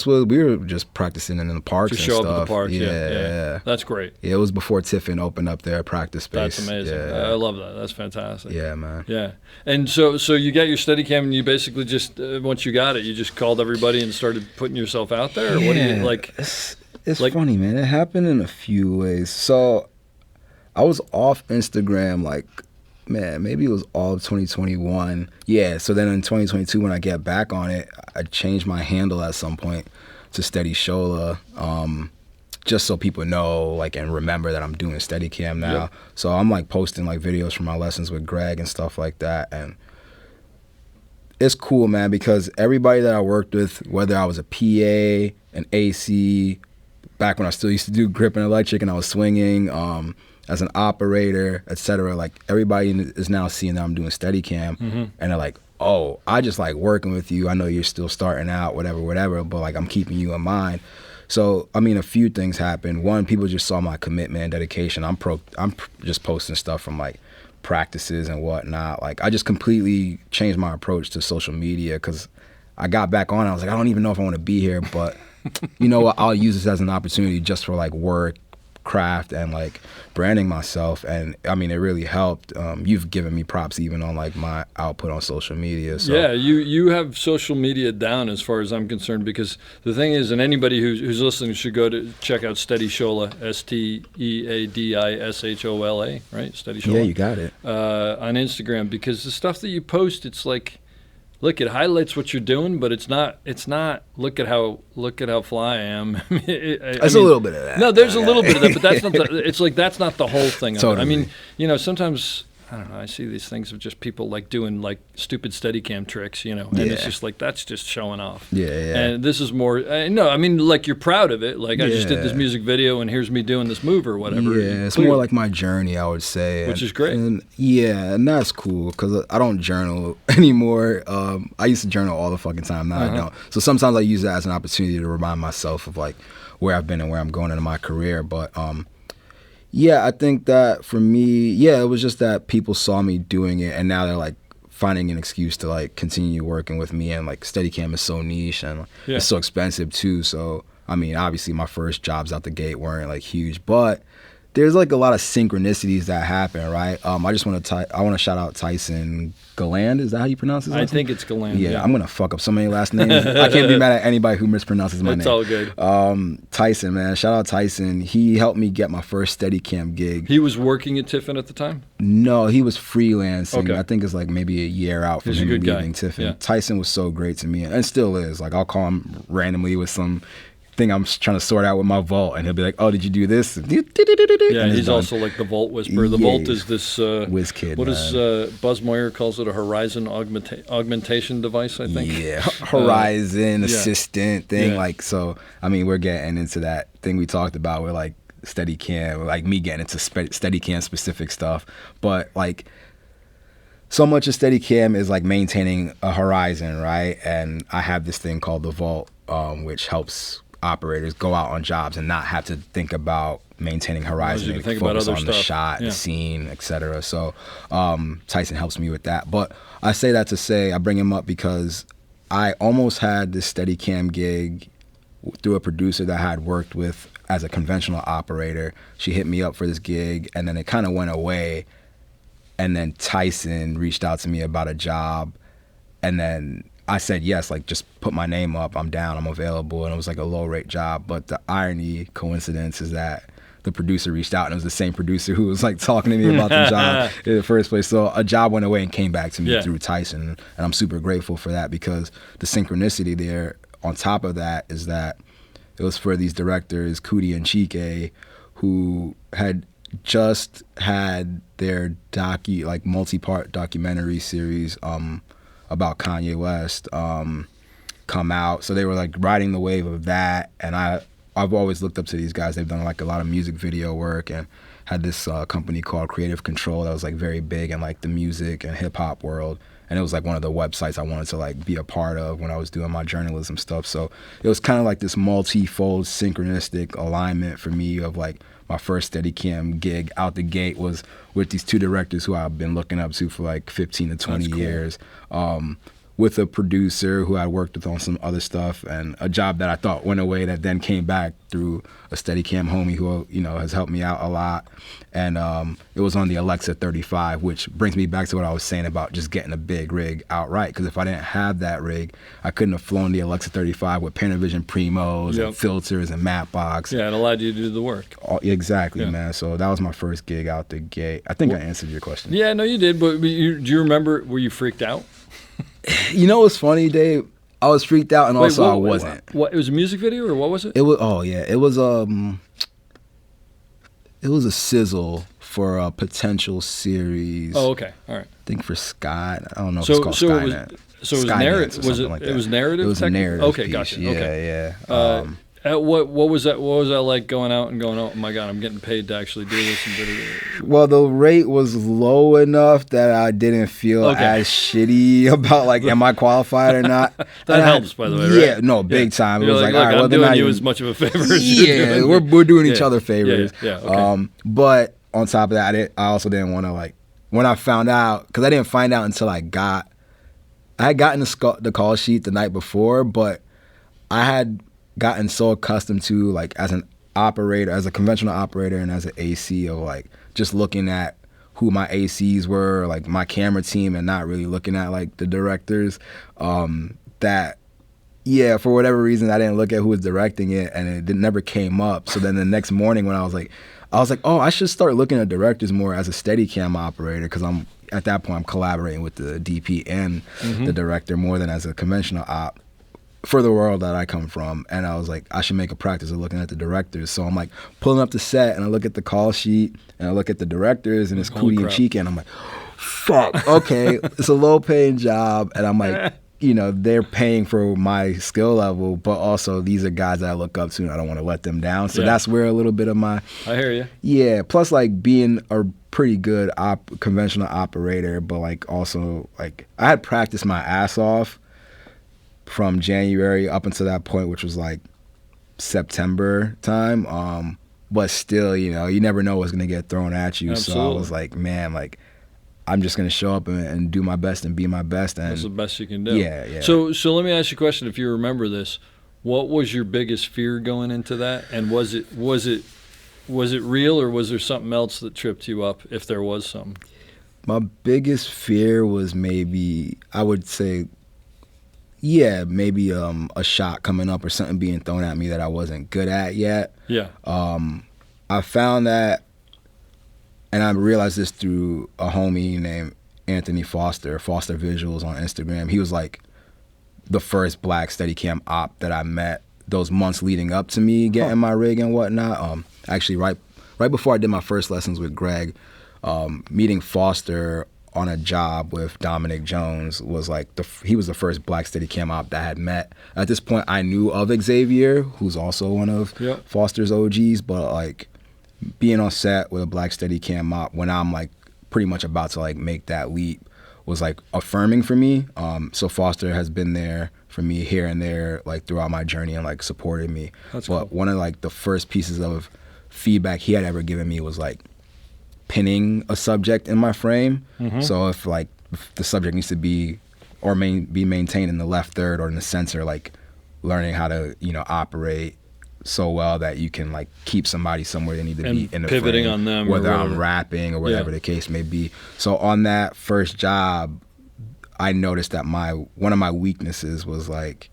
We were just practicing in the parks and stuff. Just show up at the parks, yeah. That's great. Yeah, it was before Tiffin opened up their practice space. That's amazing. Yeah. I love that. That's fantastic. Yeah, man. Yeah. And so you got your Steadicam, and you basically just, once you got it, you just called everybody and started putting yourself out there? Or what do you, like? It's funny, man. It happened in a few ways. So I was off Instagram maybe it was all of 2021. Yeah, so then in 2022 when I get back on it, I changed my handle at some point to Adeshola, just so people know and remember that I'm doing Steadicam now. Yep. So I'm posting videos from my lessons with Greg and stuff like that, and it's cool, man, because everybody that I worked with, whether I was a PA, an AC, back when I still used to do grip and electric and I was swinging, as an operator, etc. Everybody is now seeing that I'm doing Steadicam, and they're like, "Oh, I just like working with you. I know you're still starting out, whatever, but I'm keeping you in mind." So, I mean, a few things happened. One, people just saw my commitment and dedication. I'm just posting stuff from practices and whatnot. I just completely changed my approach to social media because I got back on. I was like, I don't even know if I want to be here, but you know what? I'll use this as an opportunity just for work, craft and like branding myself. And I mean, it really helped. You've given me props even on like my output on social media. So. Yeah, you have social media down as far as I'm concerned, because the thing is, and anybody who's listening should go to check out Steadyshola, Steadishola, right? Steadyshola. Yeah, you got it. On Instagram, because the stuff that you post, it's like, look, it highlights what you're doing, but it's not. Look at how fly I am. There's a little bit of that. No, there's a little bit of that, but that's not. It's like that's not the whole thing. Totally. I mean, sometimes I don't know. I see these things of just people like doing like stupid Steadicam tricks, and it's just like that's just showing off. Yeah. And this is more. No, I mean, like you're proud of it. Like I just did this music video, and here's me doing this move or whatever. Yeah, it's more like my journey, I would say. Which is great. And that's cool because I don't journal anymore. I used to journal all the fucking time. Now I don't. So sometimes I use that as an opportunity to remind myself of like where I've been and where I'm going in my career. But yeah, I think that for me, it was just that people saw me doing it, and now they're like finding an excuse to like continue working with me. And like Steadicam is so niche and it's so expensive too. So I mean, obviously my first jobs out the gate weren't like huge, but there's like a lot of synchronicities that happen, right? I just want to shout out Tyson Galland. Is that how you pronounce his name? I think it's Galland. Yeah, I'm gonna fuck up so many last names. I can't be mad at anybody who mispronounces my name. It's all good. Tyson, man, shout out Tyson. He helped me get my first Steadicam gig. He was working at Tiffin at the time? No, he was freelancing. Okay. I think it's like maybe a year out from He's him a good leaving guy. Tiffin. Yeah. Tyson was so great to me, and still is. Like I'll call him randomly with some thing I'm trying to sort out with my vault, and he'll be like, "Oh, did you do this?" Yeah, and he's done. also like the Vault Whisperer. The Yeah, Vault is this whiz kid. What is Buzz Moyer calls it, a horizon augmentation device, I think. Yeah, horizon assistant thing. Yeah. Like, so I mean, we're getting into that thing we talked about with like Steadicam, like me getting into Steadicam specific stuff, but like so much of Steadicam is like maintaining a horizon, right? And I have this thing called the Vault, which helps operators go out on jobs and not have to think about maintaining horizon and focus on the shot, the scene, etc. So Tyson helps me with that. But I say that to say, I bring him up because I almost had this Steadicam gig through a producer that I had worked with as a conventional operator. She hit me up for this gig, and then it kind of went away. And then Tyson reached out to me about a job, and then I said yes, like just put my name up, I'm down, I'm available, and it was like a low rate job. But the coincidence is that the producer reached out, and it was the same producer who was like talking to me about the job in the first place. So a job went away and came back to me through Tyson, and I'm super grateful for that, because the synchronicity there on top of that is that it was for these directors, Cootie and Chike, who had just had their multi-part documentary series about Kanye West come out. So they were like riding the wave of that, and I've always looked up to these guys. They've done like a lot of music video work and had this company called Creative Control that was like very big in like the music and hip hop world. And it was like one of the websites I wanted to like be a part of when I was doing my journalism stuff. So it was kind of like this multi-fold synchronistic alignment for me of like my first Steadicam gig out the gate was with these two directors who I've been looking up to for like 15 to 20 years. With a producer who I worked with on some other stuff, and a job that I thought went away that then came back through a Steadicam homie who has helped me out a lot. And it was on the Alexa 35, which brings me back to what I was saying about just getting a big rig outright. Because if I didn't have that rig, I couldn't have flown the Alexa 35 with Panavision Primos and filters and Mapbox. Yeah, it allowed you to do the work. Exactly, man. So that was my first gig out the gate. I think I answered your question. Yeah, no, you did. But do you remember? Were you freaked out? You know what's funny, Dave? I was freaked out, and I wasn't. What? It was a music video, or what was it? It was. Oh yeah, it was. It was a sizzle for a potential series. Oh, okay, all right. I think for Sky. I don't know if it's called Skynet. It was narrative. Was it? Like it was narrative. It was a narrative. Okay, piece. gotcha. Yeah, okay. yeah. What was that? What was that like going out and going? Oh my God, I'm getting paid to actually do this. Well, the rate was low enough that I didn't feel as shitty about like, am I qualified or not? That helps, by the way. Right? Yeah, no, big time. It was like, all right, I'm doing you as much of a favor as you're doing. we're doing each other favors. Yeah. Okay. But on top of that, I also didn't want to like, when I found out, because I didn't find out until I had gotten the call sheet the night before, but I had gotten so accustomed to, like, as an operator, as a conventional operator and as an AC, of like just looking at who my ACs were, like my camera team, and not really looking at like the directors. That, yeah, for whatever reason, I didn't look at who was directing it, and it never came up. So then the next morning when I was like, oh, I should start looking at directors more as a Steadicam operator, because at that point I'm collaborating with the DP and the director more than as a conventional op for the world that I come from. And I was like, I should make a practice of looking at the directors. So I'm like pulling up the set, and I look at the call sheet, and I look at the directors, and it's Cootie and Chica, and I'm like, fuck, okay, it's a low paying job, and I'm like, you know, they're paying for my skill level, but also these are guys that I look up to, and I don't want to let them down. So that's where a little bit of my, I hear you. Yeah, plus like being a pretty good conventional operator, but like also like I had practiced my ass off from January up until that point, which was like September time. But still, you know, you never know what's gonna get thrown at you. Absolutely. So I was like, man, like I'm just gonna show up and do my best and be my best. And That's the best you can do. Yeah, yeah. So let me ask you a question. If you remember this, what was your biggest fear going into that? And was it real, or was there something else that tripped you up, if there was some? My biggest fear was maybe, I would say, yeah, maybe a shot coming up or something being thrown at me that I wasn't good at yet. Yeah. I found that, and I realized this through a homie named Anthony Foster Visuals on Instagram. He was like the first black Steadicam op that I met those months leading up to me getting my rig and whatnot. Actually, right before I did my first lessons with Greg, meeting Foster on a job with Dominic Jones was like he was the first black Steadicam op that I had met. At this point, I knew of Xavier, who's also one of Foster's OGs, but like being on set with a black Steadicam op when I'm like pretty much about to like make that leap was like affirming for me. So Foster has been there for me here and there like throughout my journey and like supported me. That's but cool. One of like the first pieces of feedback he had ever given me was like pinning a subject in my frame. So if the subject needs to be or be maintained in the left third or in the center, like learning how to, you know, operate so well that you can like keep somebody somewhere they need to be in the pivoting frame, on them, whether or I'm rapping or whatever the case may be. So on that first job, I noticed that one of my weaknesses was like,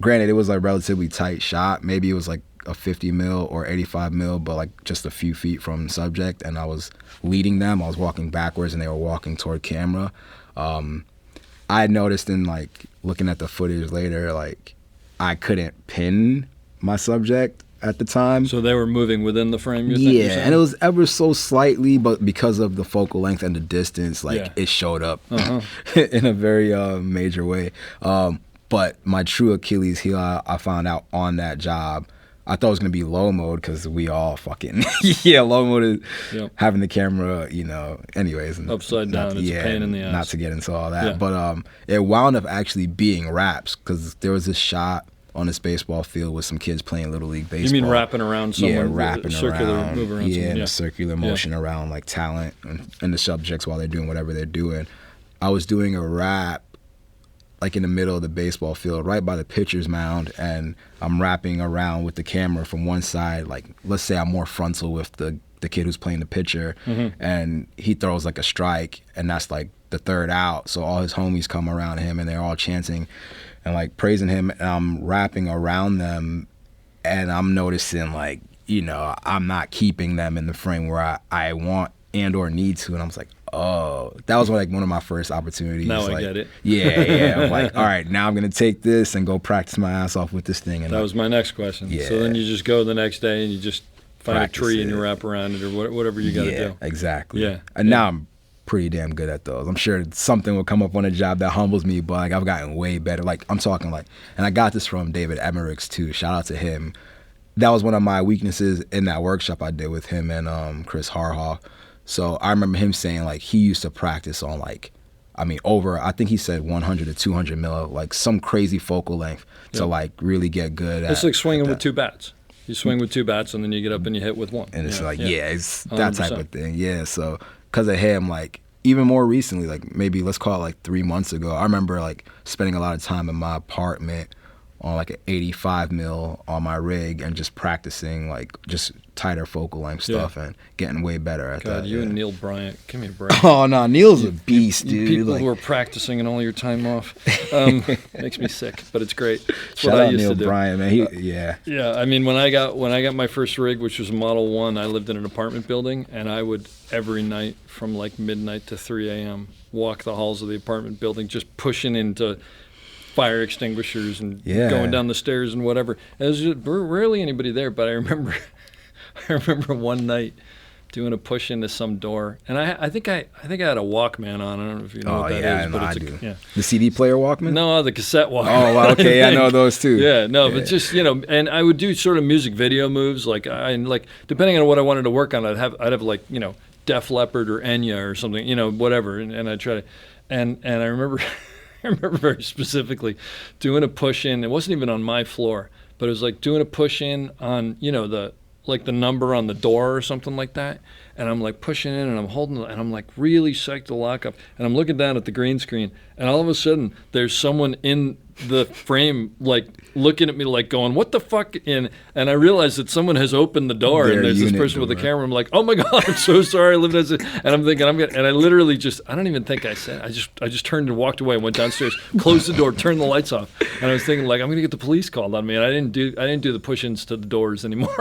granted it was a relatively tight shot, maybe it was like a 50 mil or 85 mil, but like just a few feet from subject, and I was leading them. I was walking backwards and they were walking toward camera. I noticed in like looking at the footage later, like I couldn't pin my subject at the time. So they were moving within the frame, you're Yeah, saying? and it was ever so slightly, but because of the focal length and the distance, like it showed up in a very major way. But my true Achilles heel, I found out on that job, I thought it was going to be low mode because we all fucking, low mode is having the camera, you know, anyways. Upside down, it's a pain in the ass. Not to get into all that. But it wound up actually being raps because there was this shot on this baseball field with some kids playing Little League baseball. You mean wrapping around someone? Yeah, wrapping circular around. Move around yeah, someone. and circular motion around like talent and the subjects while they're doing whatever they're doing. I was doing a rap like in the middle of the baseball field, right by the pitcher's mound, and I'm wrapping around with the camera from one side, like let's say I'm more frontal with the kid who's playing the pitcher, and he throws like a strike, and that's like the third out. So all his homies come around him, and they're all chanting and like praising him, and I'm wrapping around them, and I'm noticing like, you know, I'm not keeping them in the frame where I want and or need to, and I was like, oh, that was like one of my first opportunities. Now like, I get it. Yeah. I'm like, all right, now I'm gonna take this and go practice my ass off with this thing. And that was my next question. Yeah. So then you just go the next day and you just find Practice a tree and it. you wrap around it, or whatever you got to do. Exactly. Yeah. And now I'm pretty damn good at those. I'm sure something will come up on a job that humbles me, but like I've gotten way better. Like I'm talking like, and I got this from David Emmerichs too. Shout out to him. That was one of my weaknesses in that workshop I did with him and Chris Harhoff. So I remember him saying like he used to practice on like, I mean, over, I think he said 100 to 200 mil, like some crazy focal length to like really get good at. It's like swinging with two bats. You swing with two bats and then you get up and you hit with one. And it's it's that 100%. type of thing. Yeah. So because of him, like even more recently, like maybe let's call it like 3 months ago, I remember like spending a lot of time in my apartment on like an 85 mil on my rig and just practicing like just tighter focal length stuff and getting way better at that. You and Neil Bryant, give me a break. Oh no, Neil's a beast, dude. People like, who are practicing and all your time off makes me sick, but it's great. It's shout what I out used Neil to do. Bryant, man. Yeah, I mean, when I got my first rig, which was a Model 1, I lived in an apartment building, and I would every night from like midnight to 3 a.m. walk the halls of the apartment building, just pushing into fire extinguishers and going down the stairs and whatever. There's rarely anybody there, but I remember one night doing a push into some door, and I think I had a Walkman on. I don't know if you know what that is, but it's I do. The CD player Walkman? No, the cassette Walkman. Oh, wow, okay, I know those too. Yeah, no, but just and I would do sort of music video moves, like depending on what I wanted to work on, I'd have like Def Leppard or Enya or something, whatever, and I'd try to, and I remember. I remember very specifically doing a push-in. It wasn't even on my floor, but it was like doing a push-in on, the number on the door or something like that. And I'm like pushing in and I'm holding, and I'm like really psyched to lock up. And I'm looking down at the green screen, and all of a sudden there's someone in the frame like looking at me like going, what the fuck? And I realized that someone has opened the door, and there's this person with a camera. I'm like, oh my God, I'm so sorry. I lived as a, and I'm thinking and I literally I don't even think I said, I just turned and walked away, went downstairs, closed the door, turned the lights off. And I was thinking like, I'm going to get the police called on me. And I didn't do the push-ins to the doors anymore.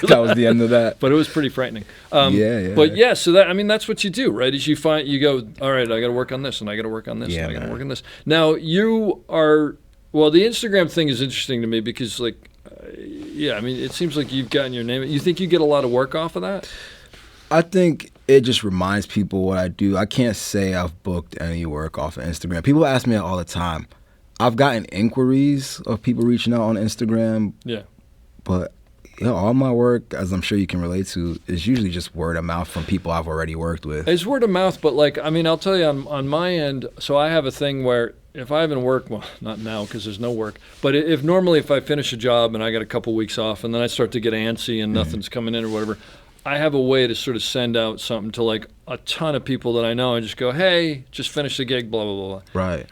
That was the end of that. But it was pretty frightening. Yeah. But yeah, so that's what you do, right? Is you go, all right, I got to work on this, and I got to work on this, and I got to work on this. Now you are. Well, the Instagram thing is interesting to me because, it seems like you've gotten your name. You think you get a lot of work off of that? I think it just reminds people what I do. I can't say I've booked any work off of Instagram. People ask me that all the time. I've gotten inquiries of people reaching out on Instagram. Yeah. But all my work, as I'm sure you can relate to, is usually just word of mouth from people I've already worked with. It's word of mouth, but I'll tell you on my end, so I have a thing where if I haven't worked, well, not now because there's no work, but if I finish a job and I got a couple weeks off and then I start to get antsy and nothing's coming in or whatever, I have a way to sort of send out something to like a ton of people that I know and just go, hey, just finished the gig, blah, blah, blah. Right.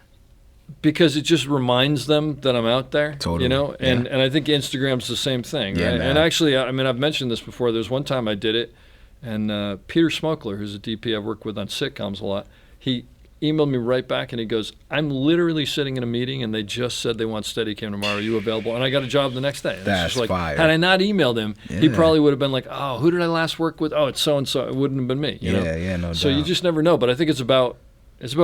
Because it just reminds them that I'm out there, totally. And I think Instagram's the same thing, yeah, right? Man. And actually, I've mentioned this before. There's one time I did it, and Peter Smokler, who's a DP I've worked with on sitcoms a lot, he emailed me right back, and he goes, I'm literally sitting in a meeting, and they just said they want Steadicam tomorrow. Are you available? And I got a job the next day. And That's just fire. Had I not emailed him, he probably would have been like, oh, who did I last work with? Oh, it's so-and-so. It wouldn't have been me. No doubt. So you just never know. But I think it's about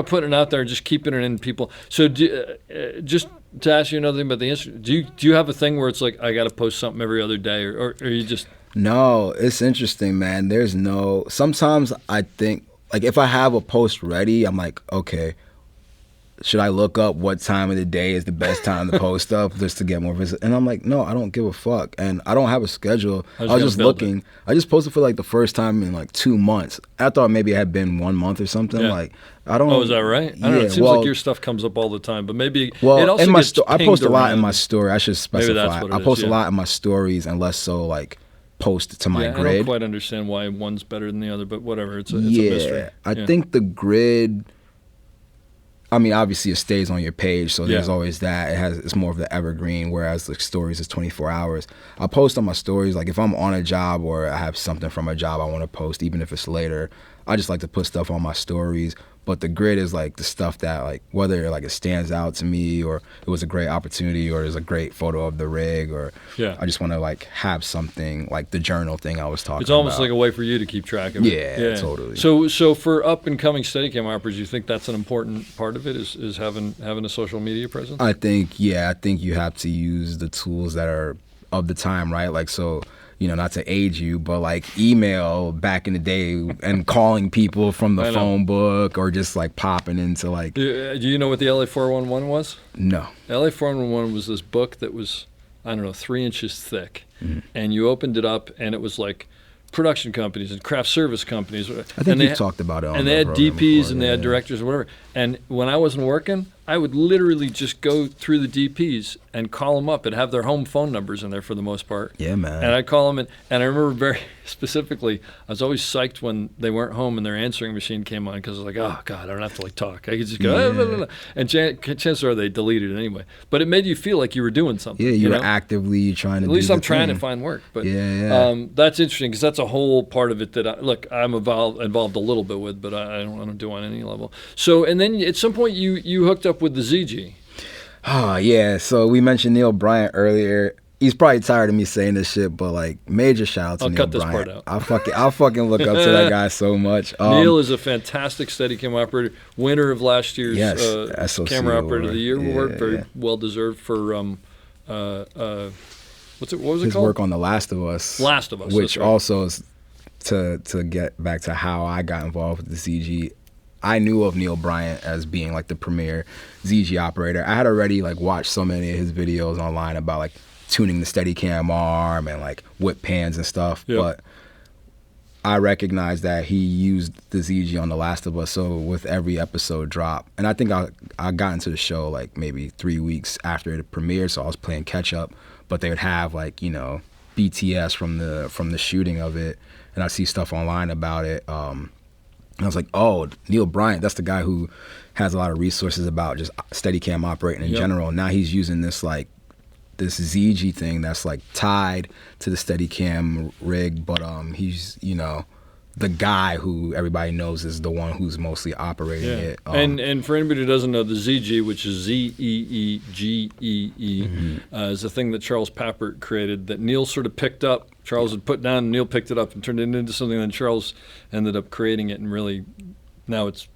putting it out there and just keeping it in people. So just to ask you another thing about the Instagram, do you have a thing where it's like, I got to post something every other day, or you just... No, it's interesting, man. Sometimes I think, like if I have a post ready, I'm like, okay, should I look up what time of the day is the best time to post up just to get more visits? And I'm like, no, I don't give a fuck. And I don't have a schedule. I was just looking. I just posted for like the first time in like 2 months. I thought maybe it had been 1 month or something. Yeah. Like, I don't. Oh, is that right? I don't know. It seems like your stuff comes up all the time, but maybe well, it also gets I post a lot around. in my story. I should specify. Maybe that's what it I post is, a lot in my stories and less so like post to my grid. I don't quite understand why one's better than the other, but whatever. It's a mystery. I think the grid. I mean, obviously it stays on your page, so there's always that. It's more of the evergreen, whereas the stories is 24 hours. I post on my stories, like if I'm on a job or I have something from a job I want to post, even if it's later, I just like to put stuff on my stories. But the grid is like the stuff that like whether like it stands out to me or it was a great opportunity or there's a great photo of the rig or I just want to like have something like the journal thing I was talking about. It's almost like a way for you to keep track of it. Yeah, totally. So for up and coming Steadicam operators, you think that's an important part of it is having a social media presence? I think you have to use the tools that are of the time, right? Like so. Not to age you, but like email back in the day and calling people from the phone book or just like popping into like. Do you know what the LA 411 was? No. LA 411 was this book that was, 3 inches thick. Mm-hmm. And you opened it up and it was like production companies and craft service companies. I think you talked about it on and they had DPs and they had directors or whatever. And when I wasn't working, I would literally just go through the DPs and call them up and have their home phone numbers in there for the most part. Yeah, man. And I'd call them, and I remember very specifically, I was always psyched when they weren't home and their answering machine came on because I was like, oh, God, I don't have to like talk. I could just go, Yeah. blah, blah, blah. And chances are they deleted it anyway. But it made you feel like you were doing something. Yeah, you were know? actively trying to At least do I'm the trying to thing. find work. But Yeah. that's interesting because that's a whole part of it that, I'm involved a little bit with, but I don't do on any level. So, and then at some point you hooked up with the ZG. Oh, yeah. So we mentioned Neil Bryant earlier. He's probably tired of me saying this shit, but like major shout out to I'll Neil cut this Bryant. part out. I'll fucking look up to that guy so much. Neil is a fantastic Steadicam operator, winner of last year's Yes, SOC Camera Operator award. of the Year Yeah, award. Very yeah. well deserved for what was it his called? work on The Last of Us. Last of Us, which that's right. also is to get back to how I got involved with the ZG. I knew of Neil Bryant as being like the premier ZG operator. I had already like watched so many of his videos online about like tuning the Steadicam arm and like whip pans and stuff. Yep. But I recognized that he used the ZG on The Last of Us. So with every episode drop, and I think I got into the show like maybe 3 weeks after it premiered, so I was playing catch up. But they would have like, you know, BTS from the shooting of it, and I see stuff online about it. And I was like, oh, Neil Bryant, that's the guy who has a lot of resources about just Steadicam operating in Yep. general. Now he's using this like this ZG thing that's like tied to the Steadicam rig, but he's, you know, the guy who everybody knows is the one who's mostly operating it. And for anybody who doesn't know, the ZG, which is ZEEGEE, is a thing that Charles Papert created that Neil sort of picked up. Charles had put down, Neil picked it up and turned it into something. Then Charles ended up creating it, and really now it's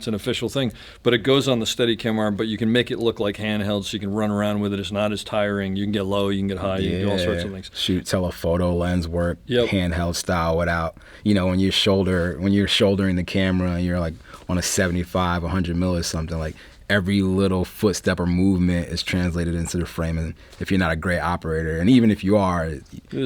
an official thing. But it goes on the Steadicam arm, but you can make it look like handheld, so you can run around with it. It's not as tiring. You can get low, you can get high, you can do all sorts of things. Shoot telephoto lens work, Yep. handheld style without, you know, when you're shouldering the camera and you're like on a 75, 100 mil or something, like every little footstep or movement is translated into the frame. And if you're not a great operator, and even if you are, you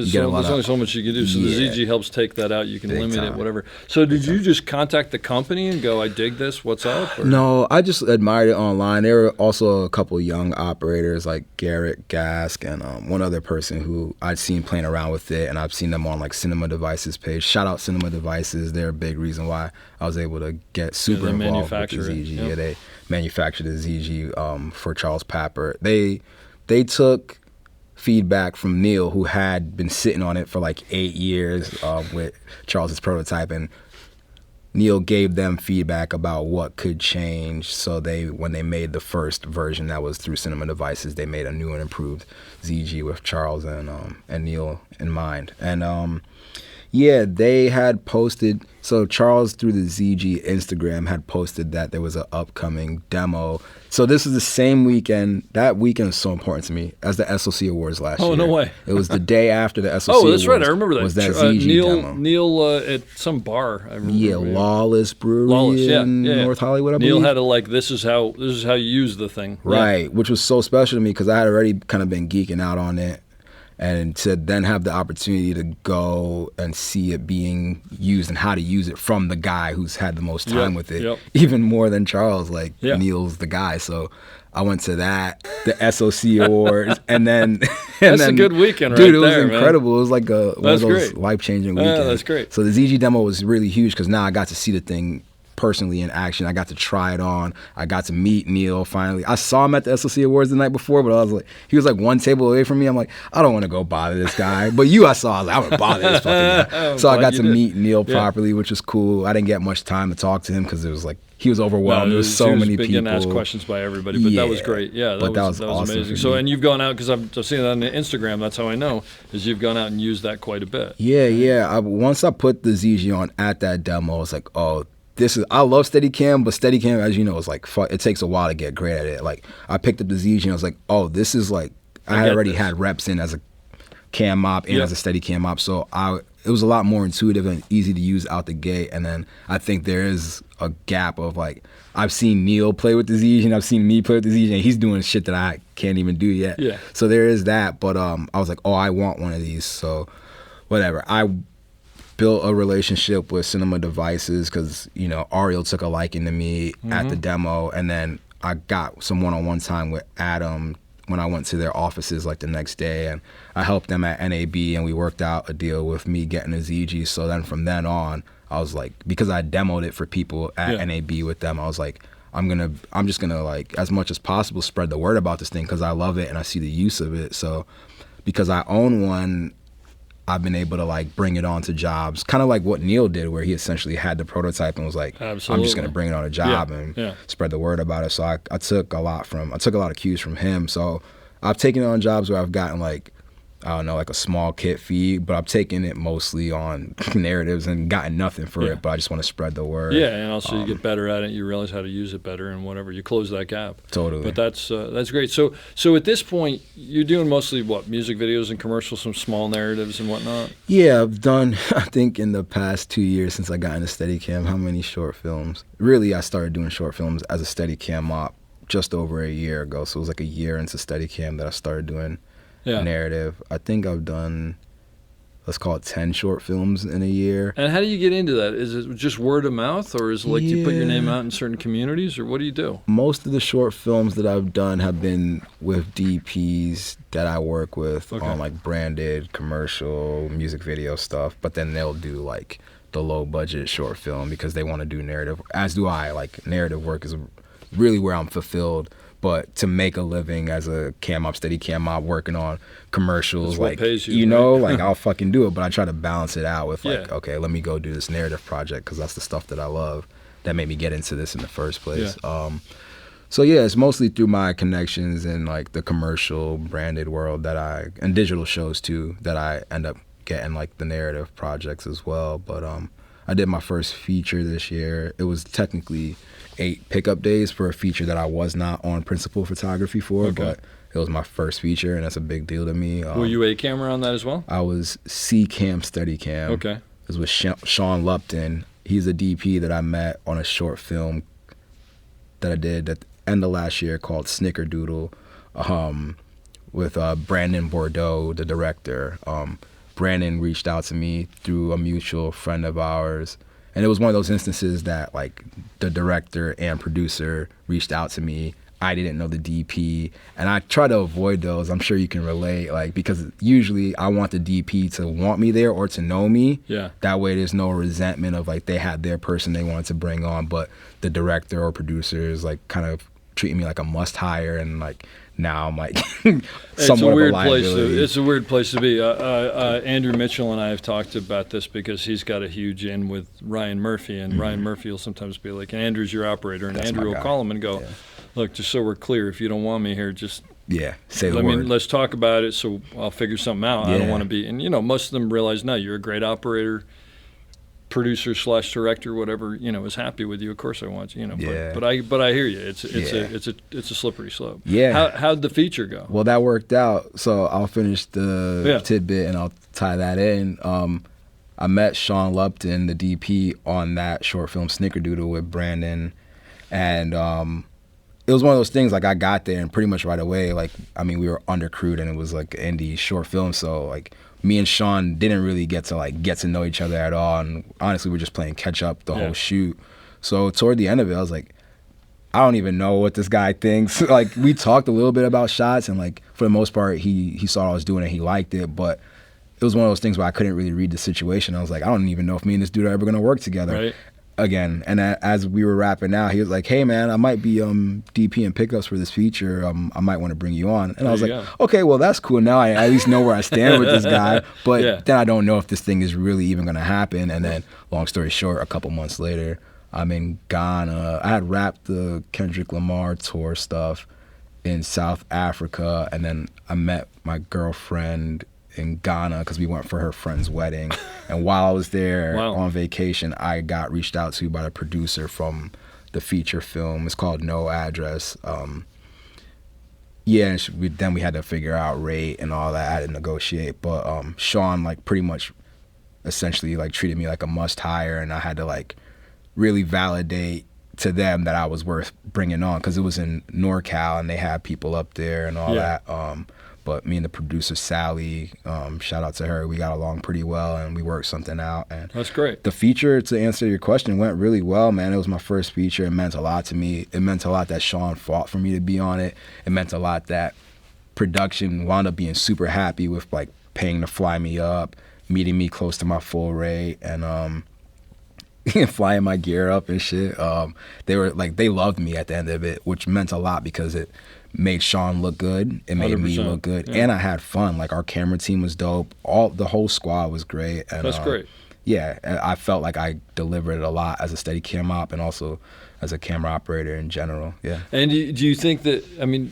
get a lot There's only of. so much you can do. So Yeah. the ZG helps take that out. You can Big limit it, time. whatever. So did you just contact the company and go, I dig this, what's up? Or? No, I just admired it online. There were also a couple young operators like Garrett Gask and one other person who I'd seen playing around with it, and I've seen them on like Cinema Devices page. Shout out Cinema Devices. They're a big reason why I was able to get super they involved with the manufacture it. ZG. Yep. Yeah, they manufactured the ZG for Charles Papert. They took feedback from Neil, who had been sitting on it for like 8 years with Charles's prototype, and Neil gave them feedback about what could change. So when they made the first version that was through Cinema Devices, they made a new and improved ZG with Charles and Neil in mind. And yeah, they had posted. So Charles, through the ZG Instagram, had posted that there was an upcoming demo. So this is the same weekend. That weekend was so important to me as the SOC Awards last year. Oh, no way. It was the day after the SOC Oh, that's right. Awards I remember that. Was that ZG demo. Neil at some bar. I remember. Yeah, Lawless Brewery Lawless, yeah, in yeah. North Hollywood, I Neil believe. had a this is how you use the thing. Yeah. Right, which was so special to me because I had already kind of been geeking out on it. And to then have the opportunity to go and see it being used and how to use it from the guy who's had the most time Yep, with it, yep. even more than Charles, like Yeah. Neil's the guy. So I went to that, the SOC Awards, and then That's a good weekend dude, right it was there, man. incredible. It was like one That's of those great. life-changing Yeah, weekends. that's great. So the ZG demo was really huge because now I got to see the thing personally in action. I got to try it on. I got to meet Neil finally. I saw him at the SOC Awards the night before, but I was like, he was like one table away from me. I'm like, I don't want to go bother this guy. But I saw, I was like, I'm gonna bother this fucking guy. I'm So I glad got you to did. meet Neil Yeah. properly, which was cool. I didn't get much time to talk to him because it was like he was overwhelmed. There was so many people. Getting asked questions by everybody, but that was Yeah. great. Yeah, But that was awesome amazing. for So, me. and you've gone out because I've seen that on Instagram. That's how I know is you've gone out and used that quite a bit. Yeah. Once I put the ZG on at that demo, I was like, oh, I love Steadicam, but Steadicam, as you know, is like, it takes a while to get great at it. Like, I picked up the ZG and I was like, oh, this is like, I had get already this. had reps in as a cam op and Yep. as a Steadicam op, so it was a lot more intuitive and easy to use out the gate. And then I think there is a gap of like, I've seen Neil play with the ZG and I've seen me play with the ZG, and he's doing shit that I can't even do yet. Yeah. So there is that, but I was like, oh, I want one of these, so whatever. I built a relationship with Cinema Devices because, you know, Ariel took a liking to me at the demo, and then I got some one-on-one time with Adam when I went to their offices like the next day, and I helped them at NAB, and we worked out a deal with me getting a ZG. So then from then on, I was like, because I demoed it for people at NAB with them, I was like, I'm just gonna like, as much as possible, spread the word about this thing because I love it and I see the use of it. So because I own one, I've been able to like bring it on to jobs, kind of like what Neil did, where he essentially had the prototype and was like, Absolutely. I'm just gonna bring it on a job and spread the word about it. So I took a lot of cues from him. So I've taken it on jobs where I've gotten like, I don't know, like a small kit fee, but I've taken it mostly on narratives and gotten nothing for it, but I just want to spread the word. Yeah, and also you get better at it, you realize how to use it better and whatever, you close that gap. Totally. But that's great. So at this point, you're doing mostly what, music videos and commercials, some small narratives and whatnot? Yeah, I've done, I think in the past 2 years since I got into Steadicam, how many short films? Really, I started doing short films as a Steadicam op just over a year ago. So it was like a year into Steadicam that I started doing narrative. I think I've done, let's call it 10 short films in a year. And how do you get into that? Is it just word of mouth, or is it like you put your name out in certain communities, or what do you do? Most of the short films that I've done have been with DPs that I work with on like branded commercial music video stuff, but then they'll do like the low budget short film because they want to do narrative, as do I. Like narrative work is really where I'm fulfilled. But to make a living as a steady cam op working on commercials, like, pays you know, like I'll fucking do it. But I try to balance it out with like, okay, let me go do this narrative project because that's the stuff that I love that made me get into this in the first place. So yeah, it's mostly through my connections in like the commercial branded world and digital shows too, that I end up getting like the narrative projects as well. But I did my first feature this year. It was technically 8 pickup days for a feature that I was not on principal photography for, but it was my first feature, and that's a big deal to me. Were you A camera on that as well? I was C cam Steadicam. Okay. It was with Sean Lupton. He's a DP that I met on a short film that I did at the end of last year called Snickerdoodle, with Brandon Bordeaux, the director. Brandon reached out to me through a mutual friend of ours. And it was one of those instances that like the director and producer reached out to me. I didn't know the DP, and I try to avoid those. I'm sure you can relate, like, because usually I want the DP to want me there or to know me. Yeah. That way there's no resentment of like they had their person they wanted to bring on, but the director or producer is like kind of treating me like a must hire, and like now I'm like somewhat of a liability. It's a weird place to be. Andrew Mitchell and I have talked about this because he's got a huge in with Ryan Murphy, and Ryan Murphy will sometimes be like, Andrew's your operator, and Andrew will call him and go, look, just so we're clear, if you don't want me here, just say the word. Let's talk about it so I'll figure something out. I don't want to be, and most of them realize, no, you're a great operator, producer / director, whatever, is happy with you. Of course I want you, but I hear you. It's a slippery slope. Yeah. How'd the feature go? Well, that worked out. So I'll finish the tidbit and I'll tie that in. I met Sean Lupton, the DP, on that short film Snickerdoodle with Brandon, and it was one of those things, like I got there and pretty much right away, like, I mean, we were undercrewed and it was like an indie short film, so like me and Sean didn't really get to know each other at all, and honestly we're just playing catch up the whole shoot. So toward the end of it, I was like, I don't even know what this guy thinks. Like, we talked a little bit about shots, and like for the most part he saw what I was doing and he liked it, but it was one of those things where I couldn't really read the situation. I was like, I don't even know if me and this dude are ever gonna work together again. And as we were wrapping out, he was like, hey man, I might be DP and pickups for this feature. I might want to bring you on. And I was like, okay, well that's cool. Now I at least know where I stand with this guy. But then I don't know if this thing is really even gonna happen. And then long story short, a couple months later, I'm in Ghana. I had wrapped the Kendrick Lamar tour stuff in South Africa, and then I met my girlfriend in Ghana because we went for her friend's wedding. And while I was there on vacation, I got reached out to by the producer from the feature film. It's called No Address. And then we had to figure out rate and all that. I had to negotiate. But Sean like pretty much essentially like treated me like a must hire, and I had to like really validate to them that I was worth bringing on because it was in NorCal and they had people up there and all that. But me and the producer Sally, shout out to her, we got along pretty well and we worked something out. And That's great. the feature, to answer your question, went really well, man. It was my first feature. It meant a lot to me. It meant a lot that Sean fought for me to be on it. It meant a lot that production wound up being super happy with like paying to fly me up, meeting me close to my full rate, and flying my gear up and shit. They loved me at the end of it, which meant a lot because it made Sean look good. It made me 100%. look good, Yeah. and I had fun. Like our camera team was dope. The whole squad was great. And, That's great. Yeah, I felt like I delivered a lot as a steady cam op and also as a camera operator in general. Yeah. And do you think that, I mean,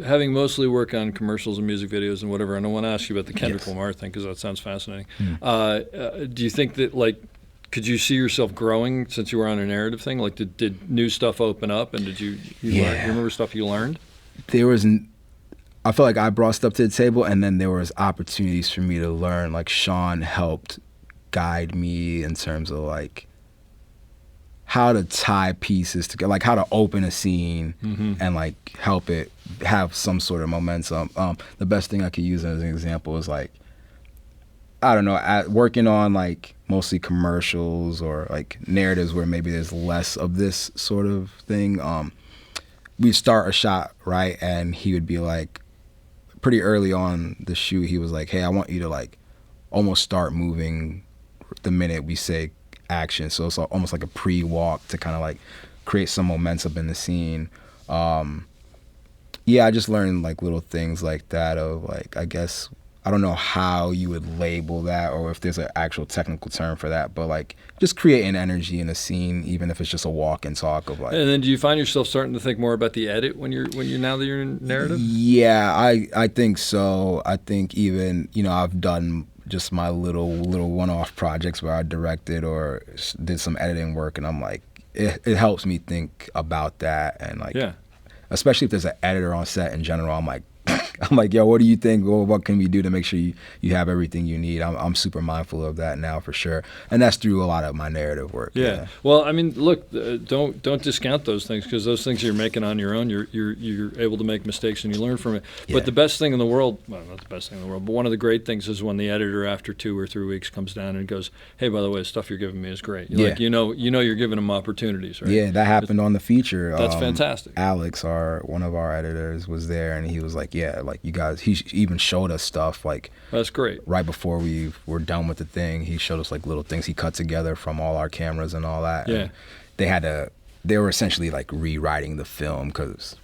having mostly worked on commercials and music videos and whatever, and I want to ask you about the Kendrick Yes. Lamar thing because that sounds fascinating. Do you think that, like, could you see yourself growing since you were on a narrative thing? Like, did new stuff open up, and did you learn, you remember stuff you learned? I felt like I brought stuff to the table, and then there was opportunities for me to learn. Like Sean helped guide me in terms of like how to tie pieces together, like how to open a scene and like help it have some sort of momentum. The best thing I could use as an example is like, I don't know, working on like mostly commercials or like narratives where maybe there's less of this sort of thing. We'd start a shot, right? And he would be like, pretty early on the shoot, he was like, hey, I want you to like almost start moving the minute we say action. So it's almost like a pre-walk to kind of like create some momentum in the scene. Yeah, I just learned like little things like that of like, I guess, I don't know how you would label that or if there's an actual technical term for that, but like just creating energy in a scene, even if it's just a walk and talk of like. And then do you find yourself starting to think more about the edit when you're now that you're in narrative? Yeah, I think so. I think even, I've done just my little one-off projects where I directed or did some editing work, and I'm like, it helps me think about that, and like, Yeah. especially if there's an editor on set in general, I'm like, yo, what do you think? Well, what can we do to make sure you have everything you need? I'm super mindful of that now for sure, and that's through a lot of my narrative work. Yeah. Well, I mean, look, don't discount those things because those things you're making on your own, you're able to make mistakes and you learn from it. Yeah. But the best thing in the world, well, not the best thing in the world, but one of the great things is when the editor after 2 or 3 weeks comes down and goes, hey, by the way, the stuff you're giving me is great. You're like, you're giving them opportunities, right? Yeah, that happened on the feature. That's fantastic. Alex, one of our editors, was there, and he was like, yeah, like you guys, he even showed us stuff like That's great. right before we were done with the thing. He showed us like little things he cut together from all our cameras and all that. Yeah. And they were essentially like rewriting the film because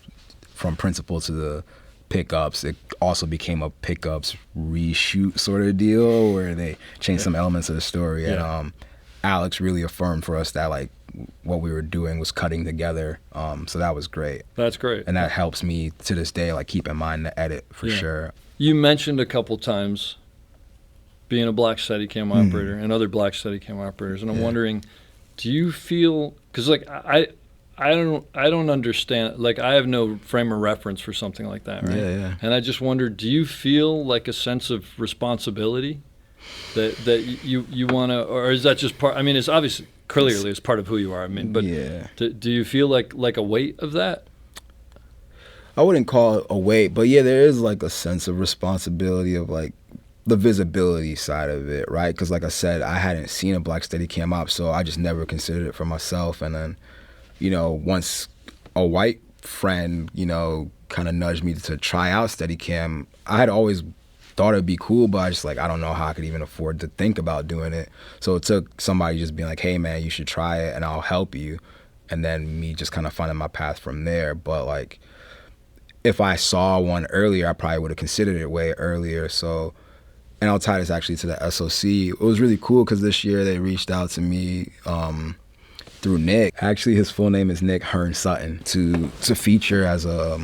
from principal to the pickups, it also became a pickups reshoot sort of deal where they changed some elements of the story. Yeah. And Alex really affirmed for us that like what we were doing was cutting together. So that was great. That's great. And that helps me to this day, like keep in mind the edit for Yeah. sure. You mentioned a couple times being a black Steadicam operator and other black Steadicam operators, and I'm wondering, do you feel, because like I don't understand, like I have no frame of reference for something like that, right? Yeah. And I just wonder, do you feel like a sense of responsibility that you want to, or is that just part? I mean, it's obviously clearly it's part of who you are. I mean, but Yeah. do you feel like a weight of that? I wouldn't call it a weight, but yeah, there is like a sense of responsibility of like the visibility side of it, right? Because like I said, I hadn't seen a black Steadicam op, so I just never considered it for myself. And then, once a white friend, kind of nudged me to try out Steadicam, I had always thought it'd be cool, but I just like, I don't know how I could even afford to think about doing it. So it took somebody just being like, hey man, you should try it and I'll help you. And then me just kind of finding my path from there. But like, if I saw one earlier, I probably would have considered it way earlier. So, and I'll tie this actually to the SOC. It was really cool because this year they reached out to me through Nick. Actually, his full name is Nick Hearn Sutton to feature as a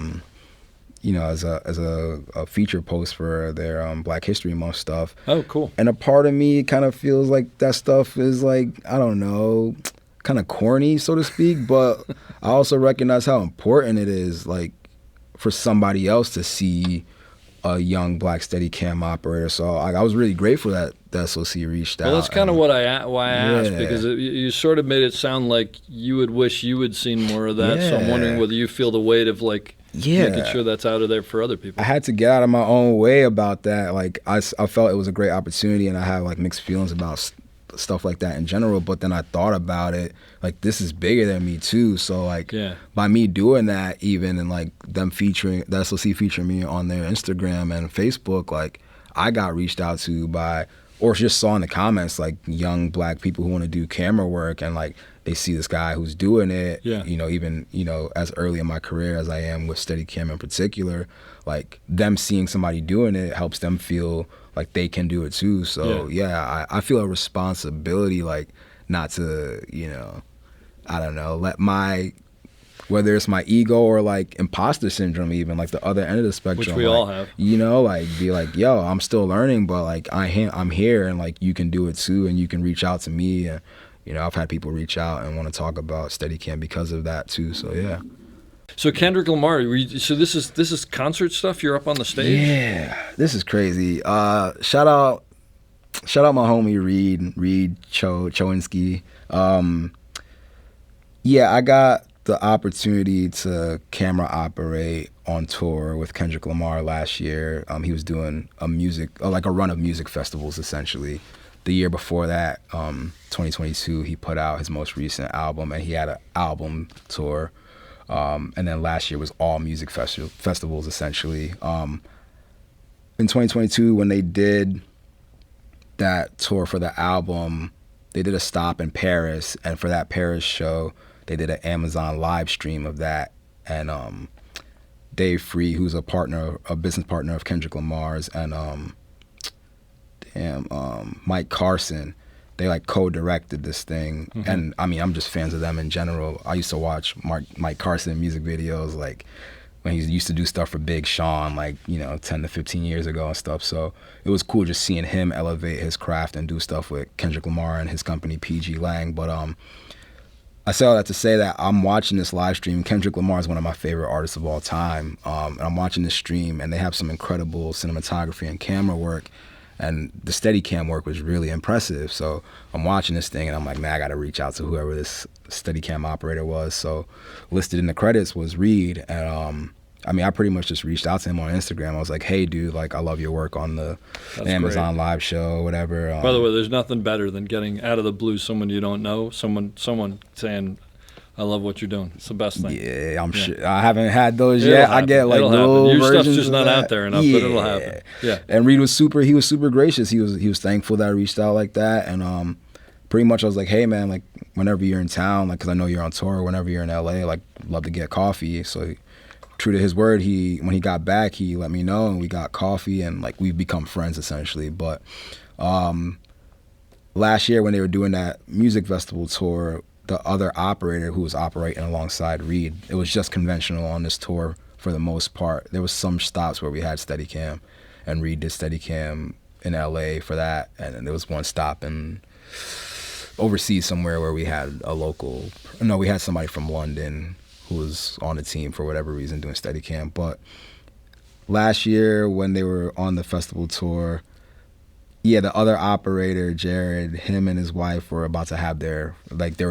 feature post for their Black History Month stuff. Oh, cool. And a part of me kind of feels like that stuff is like, I don't know, kind of corny, so to speak. But I also recognize how important it is, like, for somebody else to see a young black Steadicam operator. So I was really grateful that the SOC reached out. Well, that's kind of why I asked, Yeah. because you sort of made it sound like you would wish you had seen more of that. So I'm Yeah. wondering whether you feel the weight of like Yeah. making sure that's out of there for other people. I had to get out of my own way about that. Like I felt it was a great opportunity, and I had like mixed feelings about stuff like that in general. But then I thought about it, like this is bigger than me too. So like by me doing that, even and like them featuring the SLC featuring me on their Instagram and Facebook, like I got reached out to by, or just saw in the comments, like young black people who want to do camera work, and like they see this guy who's doing it, you know, even, you know, as early in my career as I am with Steadicam in particular, like them seeing somebody doing it helps them feel like they can do it too. So I feel a responsibility, like not to, you know, I don't know, let my, whether it's my ego or like imposter syndrome, even like the other end of the spectrum, which we like, all have, you know, like be like, yo, I'm still learning, but like I'm here, and like you can do it too, and you can reach out to me. And you know, I've had people reach out and want to talk about Steadicam because of that too. So yeah. So Kendrick Lamar, so this is concert stuff. You're up on the stage. Yeah, this is crazy. Shout out my homie Reed Chowinski. I got the opportunity to camera operate on tour with Kendrick Lamar last year. He was doing a run of music festivals essentially. The year before that, 2022, he put out his most recent album, and he had an album tour. And then last year was all music festivals essentially. In 2022, when they did that tour for the album, they did a stop in Paris, and for that Paris show, they did an Amazon live stream of that. And Dave Free, who's a business partner of Kendrick Lamar's, and Mike Carson, they like co-directed this thing. And I mean, I'm just fans of them in general. I used to watch Mike Carson music videos, like when he used to do stuff for Big Sean, like, you know, 10 to 15 years ago and stuff. So it was cool just seeing him elevate his craft and do stuff with Kendrick Lamar and his company PG Lang. But I say all that to say that I'm watching this live stream. Kendrick Lamar is one of my favorite artists of all time. And I'm watching this stream, and they have some incredible cinematography and camera work. And the Steadicam work was really impressive. So I'm watching this thing, and I'm like, man, I got to reach out to whoever this Steadicam operator was. So listed in the credits was Reed. And I mean, I pretty much just reached out to him on Instagram. I was like, hey, dude, like, I love your work on the Amazon live show, whatever. By the way, there's nothing better than getting out of the blue someone you don't know, someone saying, I love what you're doing. It's the best thing. Yeah, I'm sure. I haven't had those yet. I get like little your versions stuff's just not that. out there enough, but it'll happen. Yeah. And Reed was super gracious. He was thankful that I reached out like that. And pretty much I was like, hey man, like whenever you're in town, like, cause I know you're on tour, whenever you're in LA, like love to get coffee. So true to his word, when he got back, he let me know, and we got coffee, and like we've become friends essentially. But last year when they were doing that music festival tour, the other operator who was operating alongside Reed, it was just conventional on this tour for the most part. There was some stops where we had Steadicam, and Reed did Steadicam in LA for that, and then there was one stop in overseas somewhere where we had we had somebody from London who was on the team for whatever reason doing Steadicam. But last year when they were on the festival tour, the other operator, Jared, him and his wife were about to have they were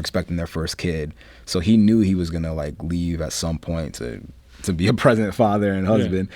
expecting their first kid. So he knew he was gonna like leave at some point to be a present father and husband.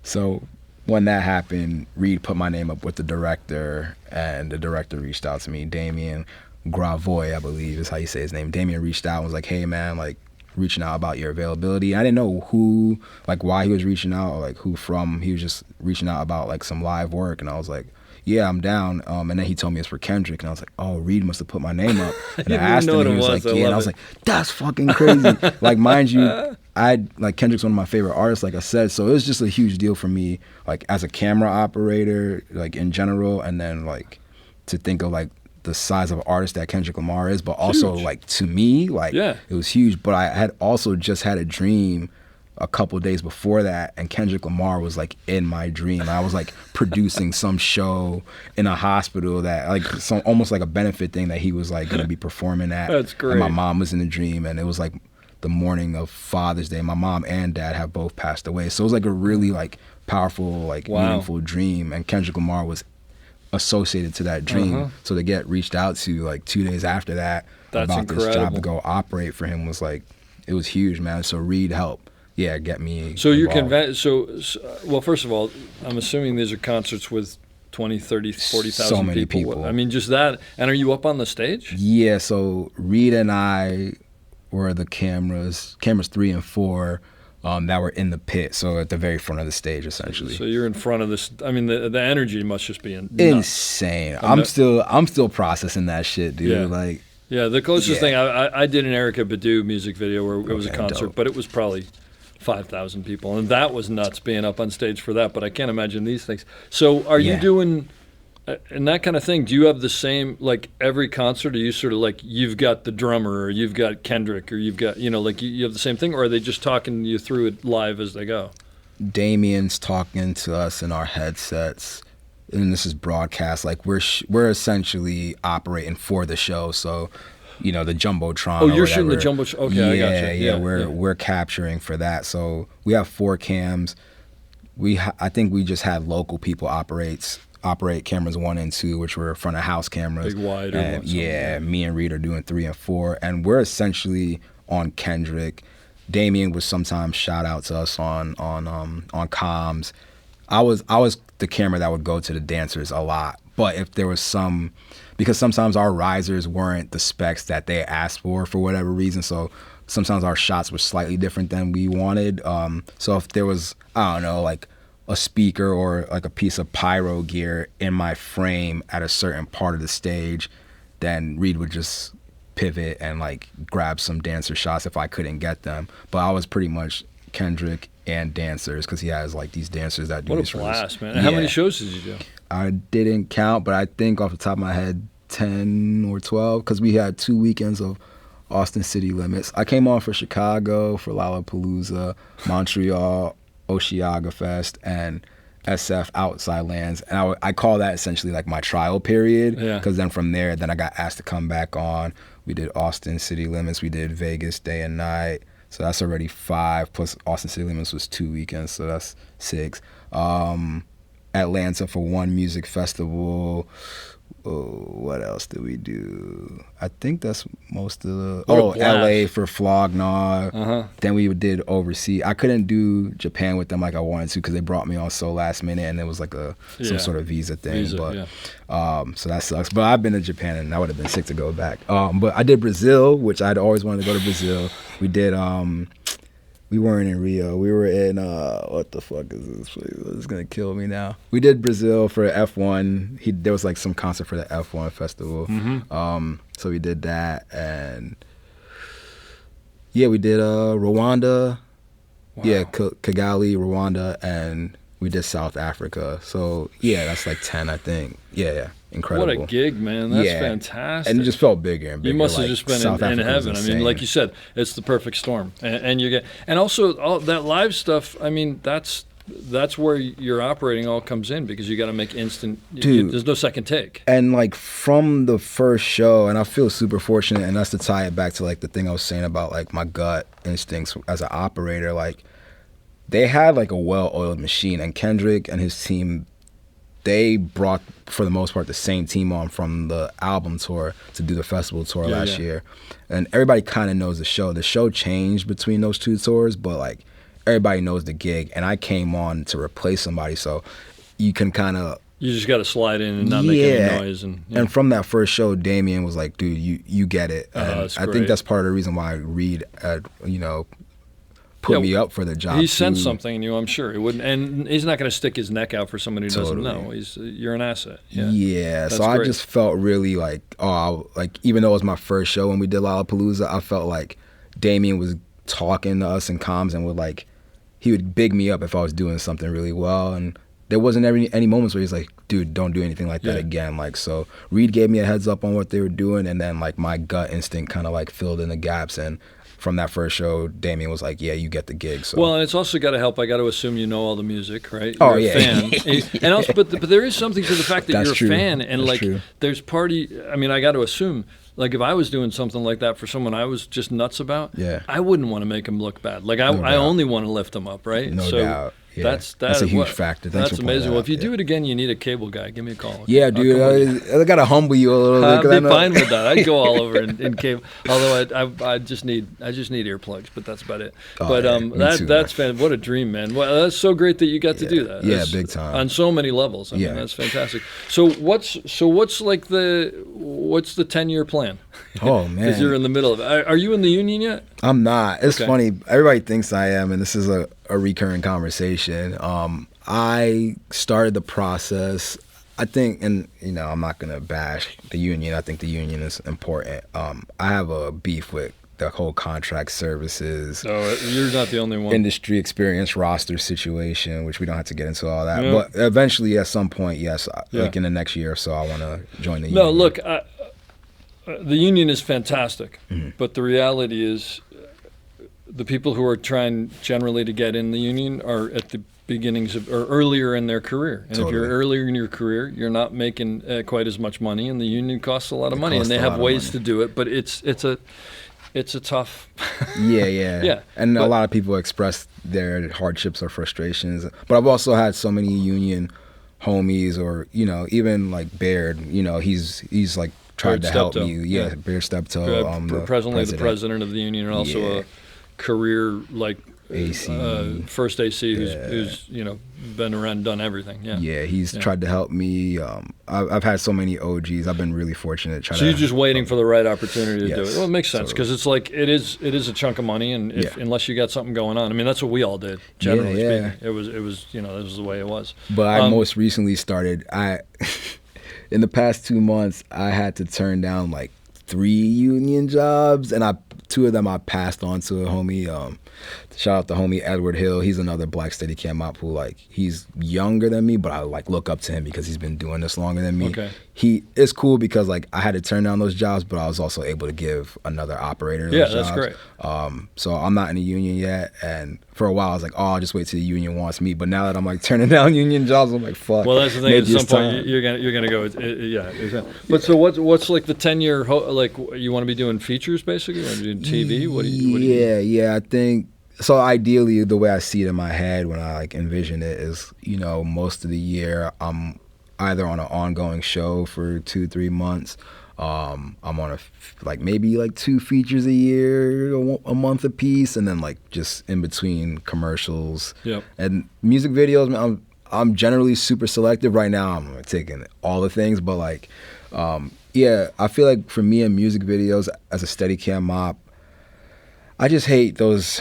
So when that happened, Reed put my name up with the director, and the director reached out to me, Damien Gravoy, I believe is how you say his name. Damien reached out and was like, hey man, like reaching out about your availability. I didn't know who, like why he was reaching out, or like who from. He was just reaching out about like some live work, and I was like, yeah, I'm down. And then he told me it's for Kendrick, and I was like, oh, Reed must have put my name up. And I asked him, and he was like, yeah, and I was like, that's fucking crazy. Like, mind you, Kendrick's one of my favorite artists, like I said, so it was just a huge deal for me, like as a camera operator, like in general, and then like to think of like the size of artist that Kendrick Lamar is, but also huge. Like to me, like it was huge. But I had also just had a dream a couple of days before that, and Kendrick Lamar was like in my dream. I was like producing some show in a hospital that like some almost like a benefit thing that he was like gonna be performing at. That's great. And my mom was in the dream, and it was like the morning of Father's Day. My mom and dad have both passed away, so it was like a really like powerful, like meaningful dream. And Kendrick Lamar was associated to that dream. So to get reached out to like 2 days after that about this job to go operate for him was like, it was huge, man. So Reed helped get me. So you're involved. well, first of all, I'm assuming these are concerts with 20, 30, 40,000 So many people. I mean, just that. And are you up on the stage? Yeah, so Reed and I were the cameras 3 and 4 that were in the pit, so at the very front of the stage, essentially. So you're in front of this. I mean, the energy must just be Insane. I'm still processing that shit, dude. Yeah. Like, yeah, the closest thing yeah. I did an Erykah Badu music video where it was a Okay, concert, dope. but it was probably 5,000 people, and that was nuts being up on stage for that. But I can't imagine these things. So are you Yeah. doing? And that kind of thing, do you have the same, like every concert, are you sort of like you've got the drummer or you've got Kendrick or you've got, like you have the same thing, or are they just talking you through it live as they go? Damien's talking to us in our headsets, and this is broadcast. Like we're essentially operating for the show, so the jumbotron. Oh, or you're shooting the whatever. jumbotron. Okay, yeah, I gotcha. Yeah, we're capturing for that. So we have 4 cams. I think we just had local people operate cameras 1 and 2, which were front of house cameras. Big wide or And something. yeah, me and Reed are doing 3 and 4, and we're essentially on Kendrick. Damien would sometimes shout out to us on comms. I was the camera that would go to the dancers a lot, but if there was because sometimes our risers weren't the specs that they asked for whatever reason, so sometimes our shots were slightly different than we wanted. So if there was, I don't know, like a speaker or like a piece of pyro gear in my frame at a certain part of the stage, then Reed would just pivot and like grab some dancer shots if I couldn't get them. But I was pretty much Kendrick and dancers because he has like these dancers that do What these a blast, shows. man. And how many Yeah. shows did you do? I didn't count, but I think off the top of my head 10 or 12 because we had 2 weekends of Austin City Limits. I came on for Chicago, for Lollapalooza, Montreal, Oceaga Fest, and SF Outside Lands. And I call that essentially like my trial period Yeah. because then from there, then I got asked to come back on. We did Austin City Limits. We did Vegas Day and Night. So that's already 5, plus Austin City Limits was 2 weekends, so that's 6. Atlanta for 1 music festival. What else did we do? I think that's most of the. What a Oh, blast. LA for Flognaw. Uh-huh. Then we did overseas. I couldn't do Japan with them like I wanted to because they brought me on so last minute, and it was like Yeah. some sort of visa thing. Visa, but yeah. so that sucks. But I've been to Japan, and I would have been sick to go back. But I did Brazil, which I'd always wanted to go to Brazil. We did. We weren't in Rio. We were in what the fuck is this place? It's gonna kill me now. We did Brazil for F1. There was like some concert for the F1 festival. Mm-hmm. So we did that, and yeah, we did Rwanda. Wow. Yeah, Kigali, Rwanda, and we did South Africa. So yeah, that's like 10, I think. Yeah, incredible. What a gig, man. That's Yeah. fantastic. And it just felt bigger and bigger. You must have like, just been South in Africa was heaven. I mean, insane. like you said, it's the perfect storm. And you get, and also all that live stuff. I mean, that's where your operating all comes in because you got to make instant. Dude. There's no second take. And like from the first show, and I feel super fortunate, and that's to tie it back to like the thing I was saying about like my gut instincts as an operator. Like they had like a well-oiled machine, and Kendrick and his team, they brought for the most part the same team on from the album tour to do the festival tour last year, and everybody kind of knows the show. The show changed between those 2 tours, but like everybody knows the gig, and I came on to replace somebody, so you can kind of. You just got to slide in and not make any noise. And from that first show, Damien was like, dude, you get it. And that's I great. think that's part of the reason why Reed, put me up for the job. He sensed too. something in you, I'm sure. It wouldn't, and he's not going to stick his neck out for somebody who doesn't Totally. know. You're an asset. Yeah, That's so I great. just felt really like, even though it was my first show when we did Lollapalooza, I felt like Damien was talking to us in comms and he would big me up if I was doing something really well. And there wasn't any moments where he's like, dude, don't do anything like that again. Like, so Reed gave me a heads up on what they were doing, and then like my gut instinct kind of like filled in the gaps. And from that first show, Damien was like, yeah, you get the gig. So. Well, and it's also got to help. I got to assume you know all the music, right? Oh, You're yeah. a fan. And also, but there is something to the fact that That's you're true. a fan, and That's like true. there's I mean, I got to assume. Like if I was doing something like that for someone I was just nuts about, Yeah. I wouldn't want to make him look bad. Like I doubt. only want to lift him up, right? No so doubt. Yeah, That's a huge factor. Thanks That's for pointing amazing. that Well, out. if you do it again, you need a cable guy. Give me a call. Yeah, I'll dude, come with you. I gotta humble you a little bit. 'cause I I'd be know- fine with that. I'd go all over in cable. Although I just need earplugs, but that's about it. Oh, but yeah, me too, that's what a dream, man. Well, that's so great that you got to do that. Yeah, That's- big time. on so many levels. I mean, Yeah. that's fantastic. So what's like what's the 10-year plan? Oh man, Because you're in the middle of it. Are you in the union yet? I'm not. It's Okay. funny. Everybody thinks I am, and this is a recurring conversation. I started the process. I think, and I'm not gonna bash the union. I think the union is important. I have a beef with the whole contract services, No, you're not the only one. industry experience roster situation, which we don't have to get into all that. Yeah. But eventually, at some point, yes, Yeah. like in the next year or so, I want to join the union. No, look, the union is fantastic, Mm-hmm. but the reality is the people who are trying generally to get in the union are at the beginnings of or earlier in their career. And if you're Totally. earlier in your career, you're not making quite as much money, and the union costs a lot of money, and costs they a have lot of ways money. to do it, but it's a tough. Yeah. Yeah, And but- a lot of people express their hardships or frustrations. But I've also had so many union homies, or even like Baird. He's like tried Baird to help Steptoe, me. Yeah, yeah. Baird Steptoe. Presently the president of the union, and also Yeah. a career like AC. first AC, Yeah. who's been around and done everything. Yeah. Yeah, he's tried to help me. I've had so many OGs. I've been really fortunate. So you're just waiting for the right opportunity to do Yes. it. Well, it makes sense So- because it's like it is a chunk of money, and unless you got something going on, I mean that's what we all did. Generally Yeah. speaking, it was this was the way it was. But I most recently started. In the past 2 months, I had to turn down like 3 union jobs, and 2 of them I passed on to a homie. Shout out to homie Edward Hill. He's another Black Steadicam op who he's younger than me, but I look up to him because he's been doing this longer than me. Okay. It's cool because I had to turn down those jobs, but I was also able to give another operator those Yeah, jobs. that's great. So I'm not in a union yet, and for a while I was like, oh, I'll just wait till the union wants me. But now that I'm turning down union jobs, I'm like, fuck. Well, that's the thing. At maybe some it's point, time. you're gonna go. Yeah, exactly. But so what's like the 10-year? Like you want to be doing features basically? You want to be doing TV? What do you? Yeah. I think so. Ideally, the way I see it in my head when I envision it is, most of the year I'm either on an ongoing show for 2-3 months. I'm on maybe 2 features a year, a month a piece, and then just in between commercials. Yep. And music videos. Man, I'm generally super selective right now. I'm taking all the things, but I feel like for me in music videos as a Steadicam op, I just hate those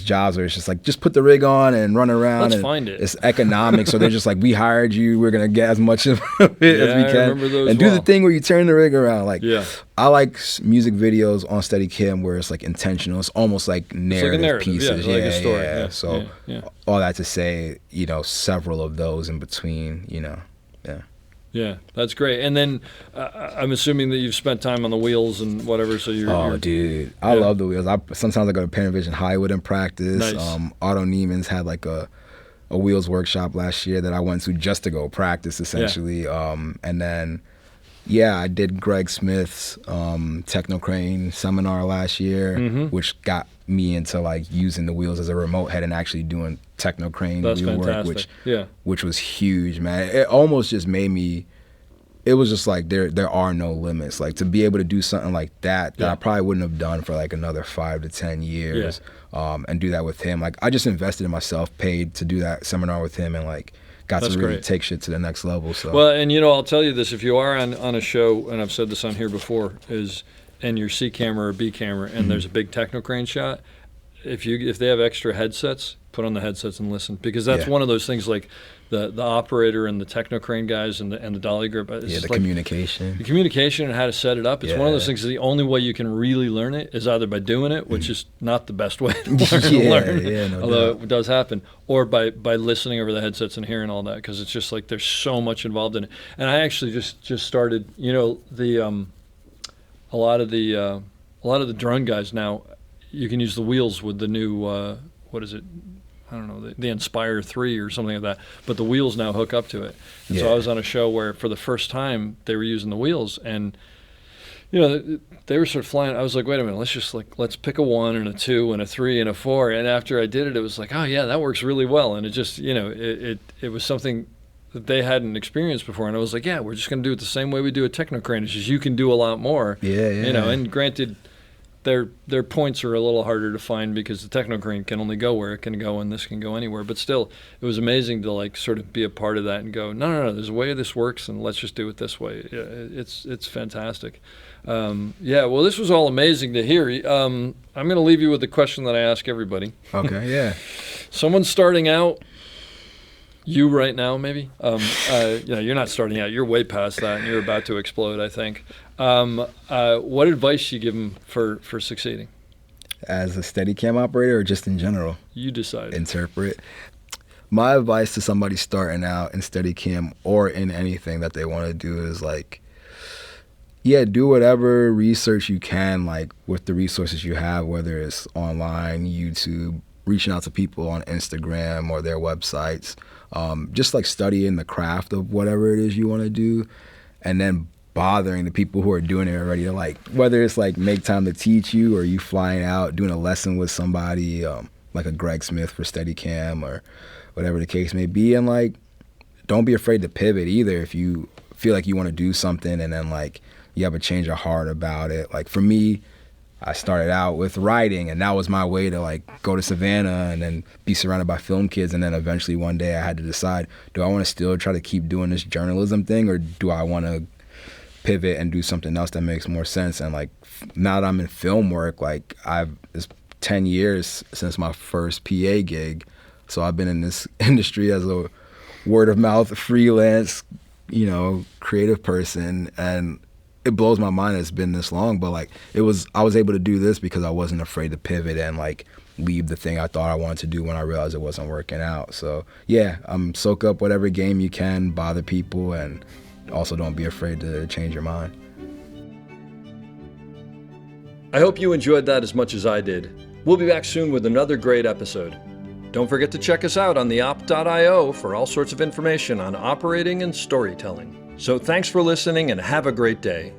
jobs where it's just put the rig on and run around. Let's and find it. It's economic, so they're just we hired you, we're gonna get as much of it as Yeah, we I can, remember those and do well. the thing where you turn the rig around. Yeah. I like music videos on Steadicam where it's intentional. It's almost like narrative, narrative, pieces. yeah, like a story, yeah, So yeah. all that to say, several of those in between. Yeah. Yeah, that's great. And then I'm assuming that you've spent time on the wheels and whatever. So you're Dude, I love the wheels. Sometimes I go to Panavision Hollywood and practice. Nice. Otto Neiman's had a wheels workshop last year that I went to just to go practice, essentially. And then, I did Greg Smith's Techno Crane seminar last year, Mm-hmm. which got me into using the wheels as a remote head and actually doing Techno Crane That's wheel fantastic. work, which was huge, man. It almost just made me. It was just there are no limits. To be able to do something like that I probably wouldn't have done for another 5 to 10 years, and do that with him. I just invested in myself, paid to do that seminar with him, and got That's to really great. take shit to the next level. So Well, and I'll tell you this: if you are on a show, and I've said this on here before, and your C camera or B camera, and there's a big Techno Crane shot, if they have extra headsets, put on the headsets and listen, because that's one of those things the operator and the Techno Crane guys and the dolly grip. It's just communication. the communication and how to set it up. It's one of those things. The only way you can really learn it is either by doing it, which is not the best way to learn, no although doubt. it does happen, or by listening over the headsets and hearing all that, because it's just there's so much involved in it. And I actually just started. A lot of the drone guys now, you can use the wheels with the new what is it? I don't know, the Inspire 3 or something like that. But the wheels now hook up to it. And so I was on a show where for the first time they were using the wheels, and they were sort of flying. I was like, wait a minute, let's pick a 1 and a 2 and a 3 and a 4. And after I did it, it was like, oh yeah, that works really well. And it just, it was something that they hadn't experienced before. And I was like, yeah, we're just going to do it the same way we do a techno crane. It's just you can do a lot more. Yeah. And granted, their points are a little harder to find because the techno crane can only go where it can go and this can go anywhere. But still, it was amazing to like sort of be a part of that and go, no, there's a way this works and let's just do it this way. It's fantastic. Well, this was all amazing to hear. I'm going to leave you with the question that I ask everybody. Okay, yeah. Someone starting out, you right now maybe, you're not starting out, you're way past that and you're about to explode, I think. What advice you give them for succeeding? As a Steadicam operator or just in general? You decide. Interpret. My advice to somebody starting out in Steadicam or in anything that they want to do is like, do whatever research you can, like with the resources you have, whether it's online, YouTube, reaching out to people on Instagram or their websites, just like studying the craft of whatever it is you want to do, and then bothering the people who are doing it already, to like, whether it's like make time to teach you or you flying out, doing a lesson with somebody, like a Greg Smith for Steadicam or whatever the case may be. And like, don't be afraid to pivot either if you feel like you want to do something and then like you have a change of heart about it. Like for me, I started out with writing and that was my way to like go to Savannah and then be surrounded by film kids. And then eventually one day I had to decide, do I want to still try to keep doing this journalism thing or do I want to pivot and do something else that makes more sense? And like now that I'm in film work, like it's 10 years since my first PA gig. So I've been in this industry as a word of mouth, freelance, creative person. And it blows my mind it's been this long, but like I was able to do this because I wasn't afraid to pivot and like leave the thing I thought I wanted to do when I realized it wasn't working out. So yeah, soak up whatever game you can, bother people, and also don't be afraid to change your mind. I hope you enjoyed that as much as I did. We'll be back soon with another great episode. Don't forget to check us out on theop.io for all sorts of information on operating and storytelling. So thanks for listening and have a great day.